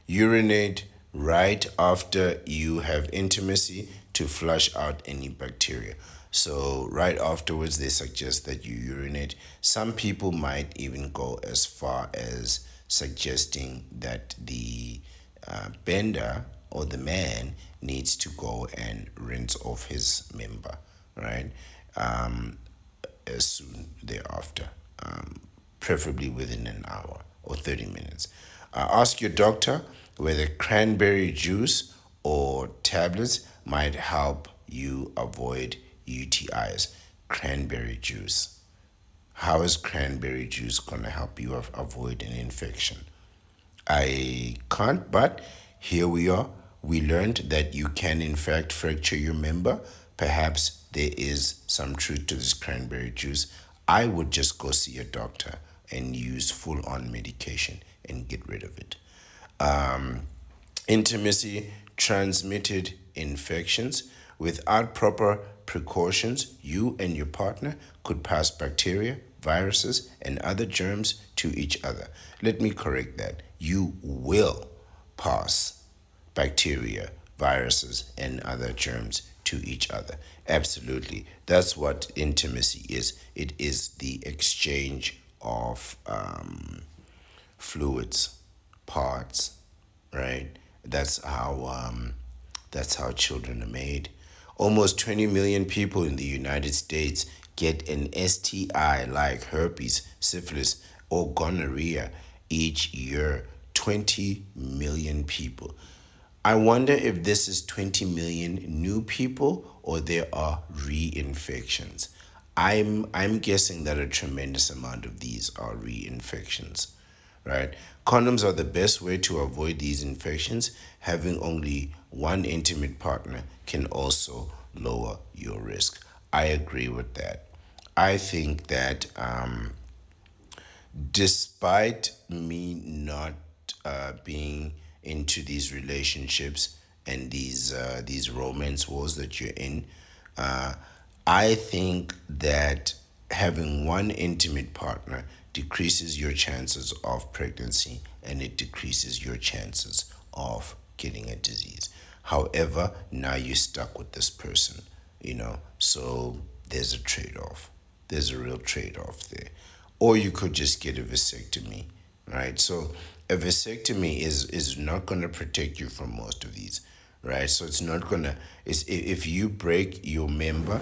urinate right after you have intimacy to flush out any bacteria. So right afterwards, they suggest that you urinate. Some people might even go as far as suggesting that the bender or the man needs to go and rinse off his member, right? Um, as soon thereafter, preferably within an hour or 30 minutes. Ask your doctor whether cranberry juice or tablets might help you avoid UTIs. Cranberry juice. How is cranberry juice going to help you avoid an infection? I can't, but here we are. We learned that you can, in fact, fracture your member. Perhaps there is some truth to this cranberry juice. I would just go see a doctor and use full on medication and get rid of it. Intimacy transmitted infections. Without proper precautions, you and your partner could pass bacteria, viruses, and other germs to each other. Let me correct that. You will pass bacteria, viruses, and other germs to each other. Absolutely. That's what intimacy is. It is the exchange of fluids, parts, right? That's how children are made. Almost 20 million people in the United States get an STI like herpes, syphilis, or gonorrhea each year. 20 million people. I wonder if this is 20 million new people or there are reinfections. I'm guessing that a tremendous amount of these are reinfections, right? Condoms are the best way to avoid these infections. Having only one intimate partner can also lower your risk. I agree with that. I think that despite me not being into these relationships and these romance wars that you're in, uh, I think that having one intimate partner decreases your chances of pregnancy and it decreases your chances of getting a disease. However, now you're stuck with this person, so there's a trade off. There's a real trade off there. Or you could just get a vasectomy, right? So a vasectomy is not going to protect you from most of these, right? So it's not going to, if you break your member,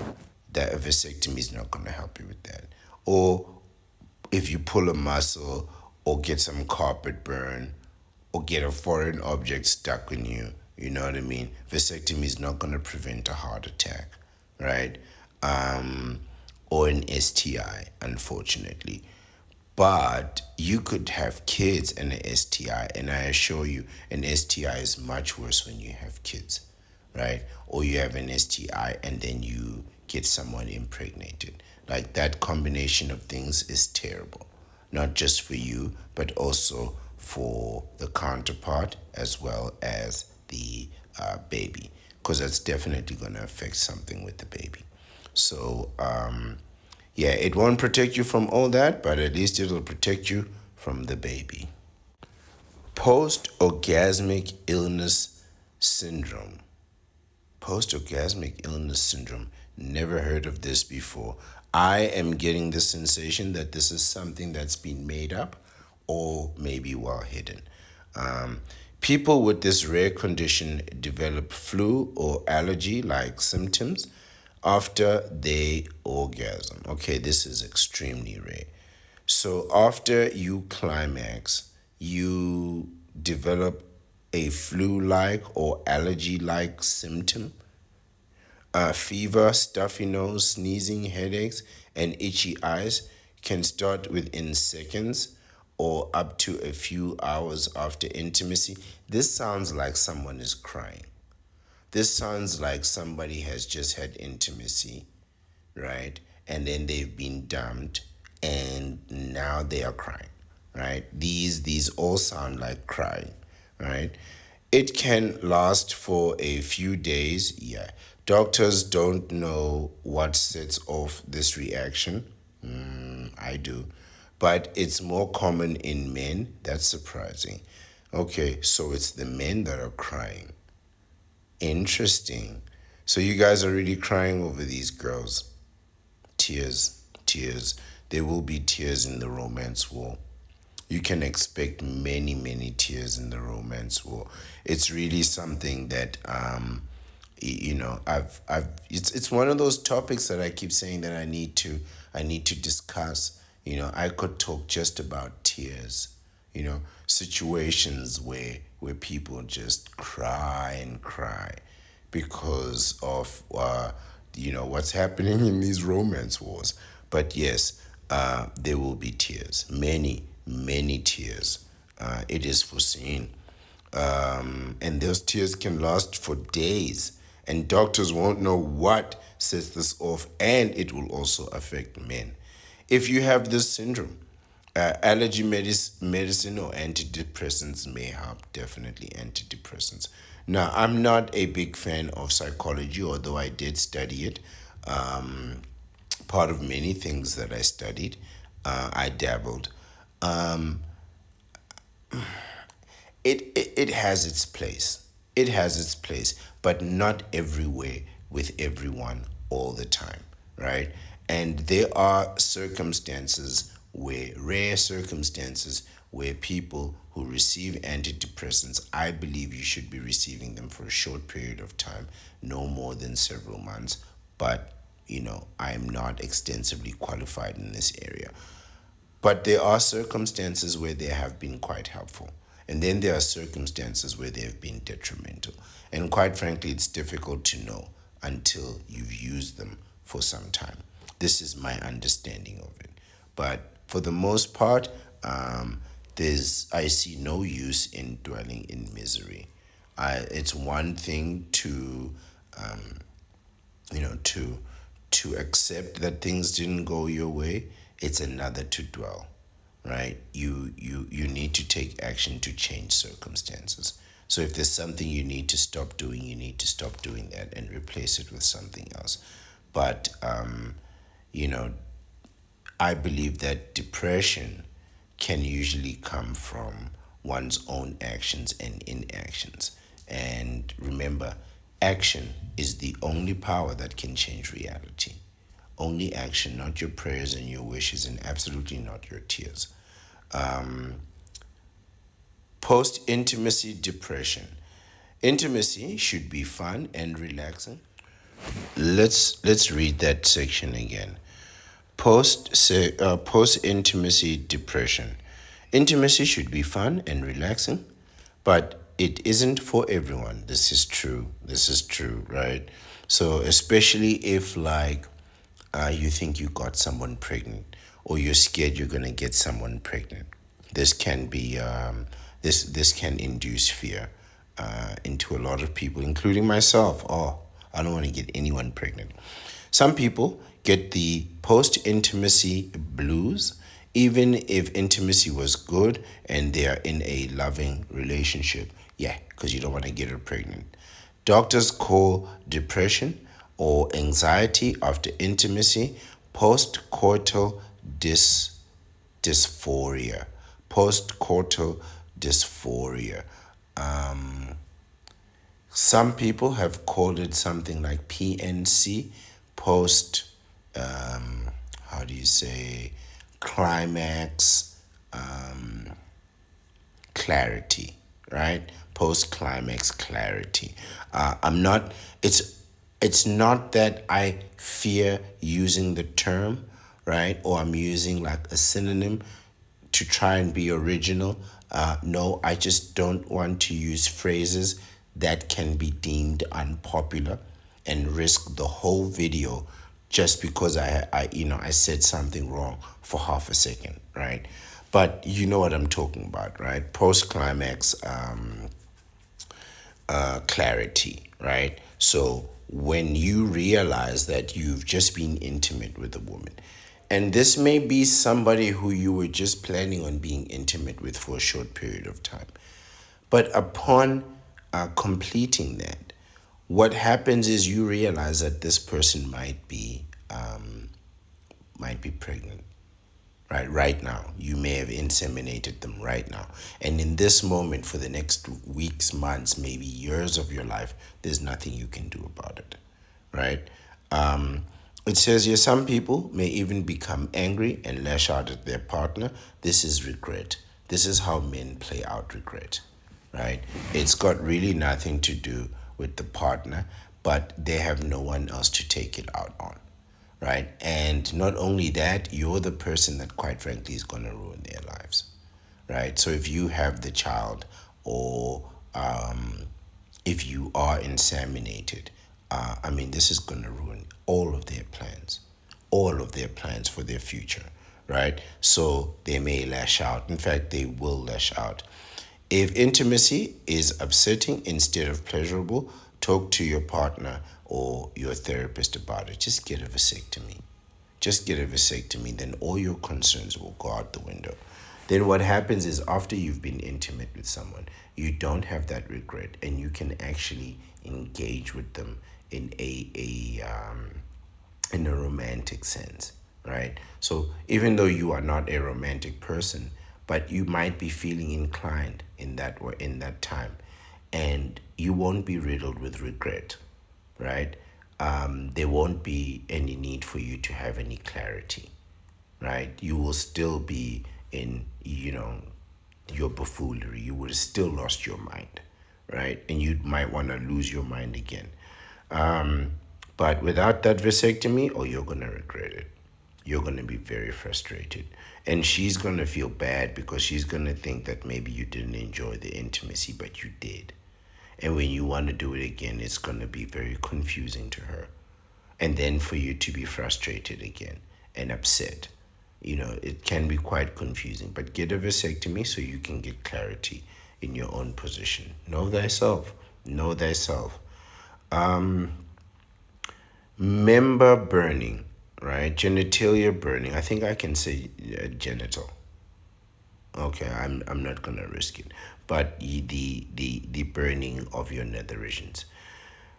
that a vasectomy is not going to help you with that. Or if you pull a muscle or get some carpet burn or get a foreign object stuck in you, you know what I mean? Vasectomy is not going to prevent a heart attack, right? Or an STI, unfortunately. But you could have kids and an STI, and I assure you, an STI is much worse when you have kids, right? Or you have an STI and then you get someone impregnated. Like that combination of things is terrible, not just for you, but also for the counterpart as well as the baby, because that's definitely going to affect something with the baby. So, yeah, it won't protect you from all that, but at least it'll protect you from the baby. Post orgasmic illness syndrome. Post orgasmic illness syndrome. Never heard of this before. I am getting the sensation that this is something that's been made up or maybe well hidden. People with this rare condition develop flu or allergy like symptoms after they orgasm. Okay, this is extremely rare. So after you climax, you develop a flu-like or allergy-like symptom. Fever, stuffy nose, sneezing, headaches, and itchy eyes can start within seconds or up to a few hours after intimacy. This sounds like someone is crying. This sounds like somebody has just had intimacy, right? And then they've been dumped and now they are crying, right? These all sound like crying, right? It can last for a few days, yeah. Doctors don't know what sets off this reaction. I do. But it's more common in men. That's surprising. Okay, so it's the men that are crying. Interesting. So you guys are really crying over these girls. Tears, tears. There will be tears in the romance war. You can expect many, many tears in the romance war. It's really something that it's one of those topics that I keep saying that I need to discuss. I could talk just about tears, situations where people just cry and cry because of what's happening in these romance wars. But yes, there will be tears, many, many tears. It is foreseen, and those tears can last for days, and doctors won't know what sets this off, and it will also affect men. If you have this syndrome, allergy medicine or antidepressants may help, definitely antidepressants. Now, I'm not a big fan of psychology, although I did study it. Part of many things that I studied, I dabbled. It has its place. It has its place, but not everywhere with everyone all the time, right? And there are circumstances where, rare circumstances, where people who receive antidepressants, I believe you should be receiving them for a short period of time, no more than several months. But, I'm not extensively qualified in this area. But there are circumstances where they have been quite helpful. And then there are circumstances where they have been detrimental. And quite frankly, it's difficult to know until you've used them for some time. This is my understanding of it. But for the most part, I see no use in dwelling in misery. It's one thing to you know to accept that things didn't go your way. It's another to dwell, right? You need to take action to change circumstances. So if there's something you need to stop doing, you need to stop doing that and replace it with something else. But you know I believe that depression can usually come from one's own actions and inactions. And remember, action is the only power that can change reality. Only action, not your prayers and your wishes, and absolutely not your tears. Post intimacy depression. Intimacy should be fun and relaxing. Let's read that section again. Post intimacy depression. Intimacy should be fun and relaxing, but it isn't for everyone. This is true. This is true, right? So especially if like you think you got someone pregnant, or you're scared you're gonna get someone pregnant. This can be this can induce fear into a lot of people, including myself. Oh, I don't want to get anyone pregnant. Some people get the post intimacy blues, even if intimacy was good and they are in a loving relationship. Yeah, because you don't want to get her pregnant. Doctors call depression or anxiety after intimacy postcoital dysphoria. Postcoital dysphoria. Some people have called it something like PNC, post, how do you say, climax clarity, right? Post climax clarity. I'm not. It's not that I fear using the term, right? Or I'm using like a synonym to try and be original. No, I just don't want to use phrases that can be deemed unpopular and risk the whole video just because I said something wrong for half a second, right? But you know what I'm talking about, right? Post climax clarity, right? So when you realize that you've just been intimate with a woman, and this may be somebody who you were just planning on being intimate with for a short period of time, but upon completing that, what happens is you realize that this person might be pregnant, right now. You may have inseminated them right now. And in this moment, for the next weeks, months, maybe years of your life, there's nothing you can do about it, right? It says here some people may even become angry and lash out at their partner. This is regret. This is how men play out regret, right? It's got really nothing to do with the partner, but they have no one else to take it out on, right? And not only that, you're the person that, quite frankly, is going to ruin their lives, right? So if you have the child, or if you are inseminated, this is going to ruin all of their plans for their future, right? So they may lash out. In fact, they will lash out. If intimacy is upsetting instead of pleasurable, talk to your partner or your therapist about it. Just get a vasectomy. Just get a vasectomy, then all your concerns will go out the window. Then what happens is, after you've been intimate with someone, you don't have that regret, and you can actually engage with them in a romantic sense, right? So even though you are not a romantic person, but you might be feeling inclined in that way in that time, and you won't be riddled with regret, right? There won't be any need for you to have any clarity, right? You will still be in, your buffoonery. You would have still lost your mind, right? And you might want to lose your mind again. But without that vasectomy, oh, you're going to regret it. You're going to be very frustrated. And she's going to feel bad because she's going to think that maybe you didn't enjoy the intimacy, but you did. And when you want to do it again, it's going to be very confusing to her. and then for you to be frustrated again and upset. It can be quite confusing, but get a vasectomy so you can get clarity in your own position. Know thyself. Know thyself. Member burning, right? Genitalia burning. I think I can say genital. Okay, I'm not gonna risk it. But the burning of your nether regions.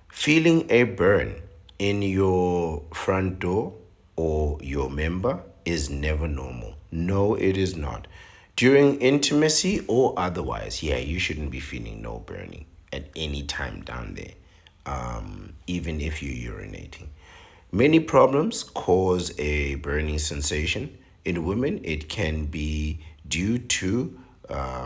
Feeling a burn in your front door or your member is never normal. No, it is not. During intimacy or otherwise, yeah, you shouldn't be feeling no burning at any time down there, even if you're urinating. Many problems cause a burning sensation. In women, it can be due to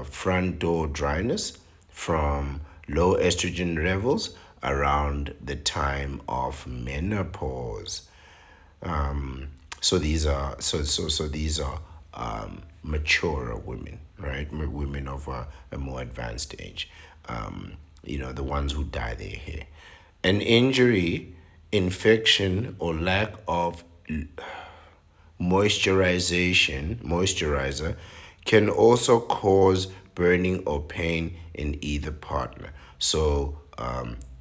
front door dryness from low estrogen levels around the time of menopause. So these are mature women, right? Women of a more advanced age. The ones who dye their hair. An injury, infection, or lack of moisturizer can also cause burning or pain in either partner. So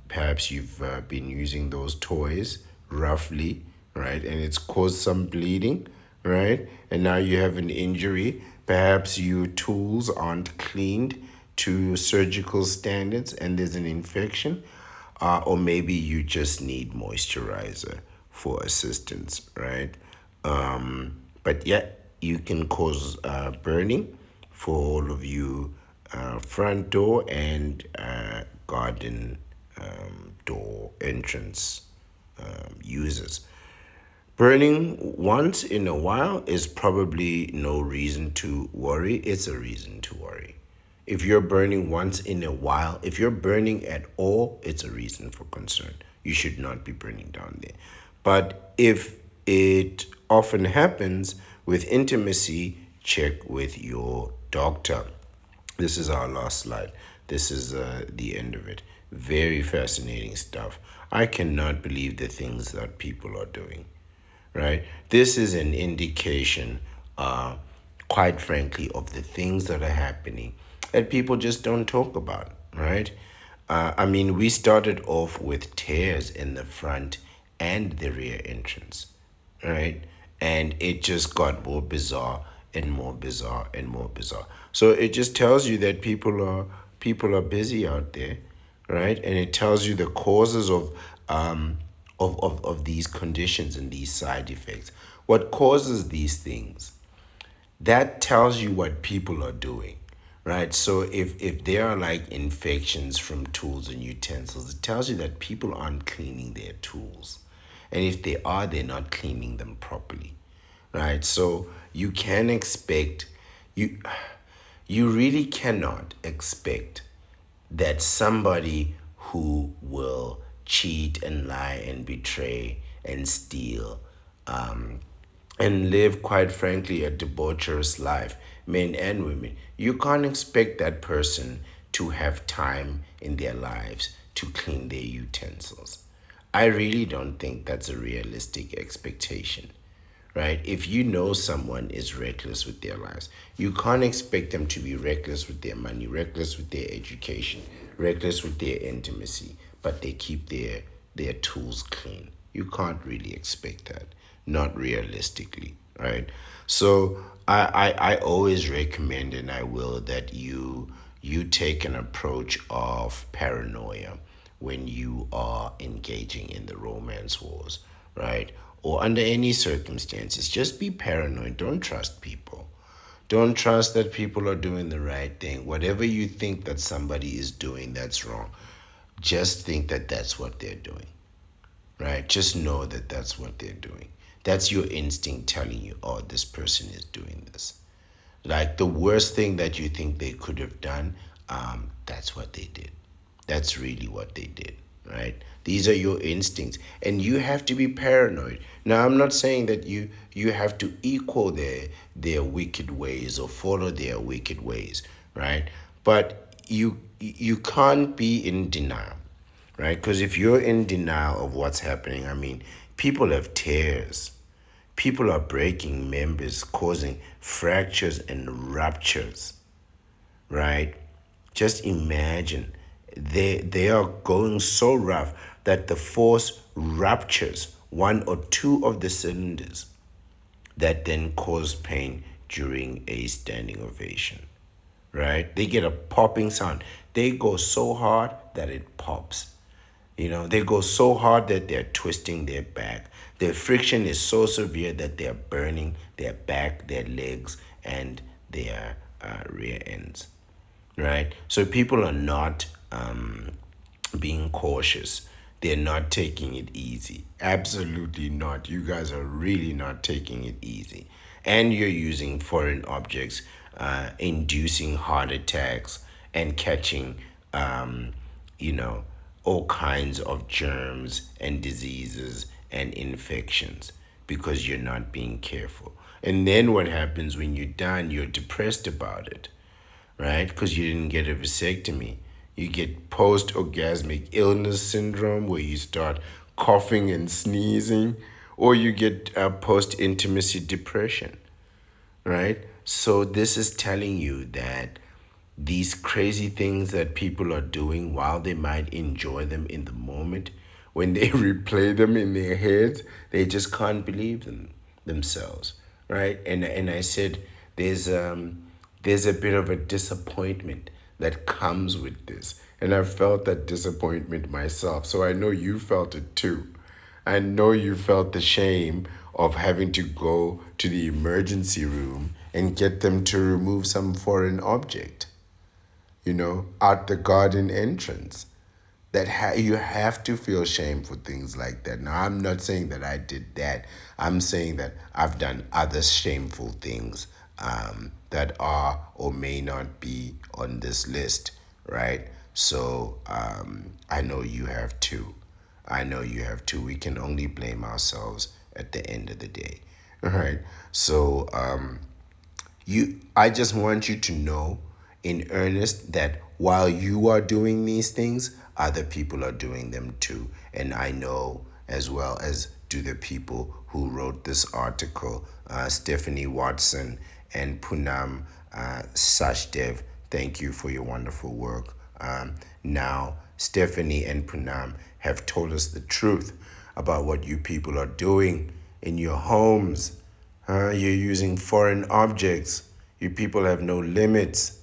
perhaps you've been using those toys roughly, right, and it's caused some bleeding, right, and now you have an injury. Perhaps your tools aren't cleaned to surgical standards and there's an infection, or maybe you just need moisturizer for assistance, right? But yeah, you can cause burning for all of you front door and garden door entrance users. Burning once in a while is probably no reason to worry. It's a reason to worry. If you're burning once in a while, if you're burning at all, it's a reason for concern. You should not be burning down there. But if it often happens with intimacy, check with your doctor. This is our last slide. This is the end of it. Very fascinating stuff. I cannot believe the things that people are doing, right? This is an indication, quite frankly, of the things that are happening that people just don't talk about, right? I mean, we started off with tears in the front and the rear entrance, right? And it just got more bizarre and more bizarre and more bizarre. So it just tells you that people are busy out there, right? And it tells you the causes of these conditions and these side effects. What causes these things? That tells you what people are doing, right? So if there are like infections from tools and utensils, it tells you that people aren't cleaning their tools, and if they are, they're not cleaning them properly, right? So you can expect you you really cannot expect that somebody who will cheat and lie and betray and steal, and live, quite frankly, a debaucherous life, men and women, you can't expect that person to have time in their lives to clean their utensils. I really don't think that's a realistic expectation, right? If you know someone is reckless with their lives, you can't expect them to be reckless with their money, reckless with their education, reckless with their intimacy, but they keep their tools clean. You can't really expect that, not realistically, right? So I always recommend, and I will, that you take an approach of paranoia when you are engaging in the romance wars, right? Or under any circumstances, just be paranoid. Don't trust people. Don't trust that people are doing the right thing. Whatever you think that somebody is doing that's wrong, just think that that's what they're doing, right? Just know that that's what they're doing. That's your instinct telling you, oh, this person is doing this. Like the worst thing that you think they could have done, that's what they did. That's really what they did, right? These are your instincts, and you have to be paranoid. Now, I'm not saying that you have to equal their wicked ways or follow their wicked ways, right? But you can't be in denial, right? Because if you're in denial of what's happening, I mean, People have tears. People are breaking members, causing fractures and ruptures, right? Just imagine they are going so rough that the force ruptures one or two of the cylinders that then cause pain during a standing ovation, right? They get a popping sound. They go so hard that it pops. They go so hard that they're twisting their back. The friction is so severe that they're burning their back, their legs, and their rear ends, right? So people are not being cautious. They're not taking it easy. Absolutely not. You guys are really not taking it easy. And you're using foreign objects, inducing heart attacks and catching, you know, all kinds of germs and diseases and infections because you're not being careful. And then what happens when you're done, you're depressed about it, right? Because you didn't get a vasectomy. You get post orgasmic illness syndrome where you start coughing and sneezing, or you get post intimacy depression, right? So, this is telling you that these crazy things that people are doing, while they might enjoy them in the moment, when they replay them in their heads, they just can't believe themselves, right? And I said there's a bit of a disappointment that comes with this, and I felt that disappointment myself. So I know you felt it too. I know you felt the shame of having to go to the emergency room and get them to remove some foreign object, out the garden entrance. You have to feel shame for things like that. Now, I'm not saying that I did that. I'm saying that I've done other shameful things that are or may not be on this list, right? So I know you have too. I know you have too. We can only blame ourselves at the end of the day, all right? So I just want you to know in earnest that while you are doing these things, other people are doing them too. And I know, as well as do the people who wrote this article, Stephanie Watson and Poonam Sachdev. Thank you for your wonderful work. Now, Stephanie and Poonam have told us the truth about what you people are doing in your homes. You're using foreign objects. You people have no limits.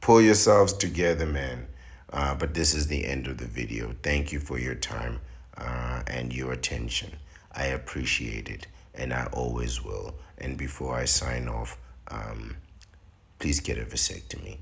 Pull yourselves together, man. But this is the end of the video. Thank you for your time and your attention. I appreciate it, and I always will. And before I sign off, please get a vasectomy.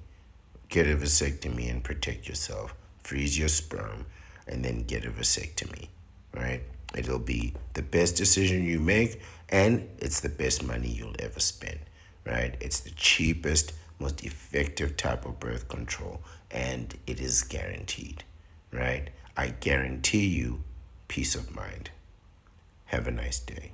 Get a vasectomy and protect yourself. Freeze your sperm and then get a vasectomy, right? It'll be the best decision you make, and it's the best money you'll ever spend, right? It's the cheapest, most effective type of birth control, and it is guaranteed, right? I guarantee you peace of mind. Have a nice day.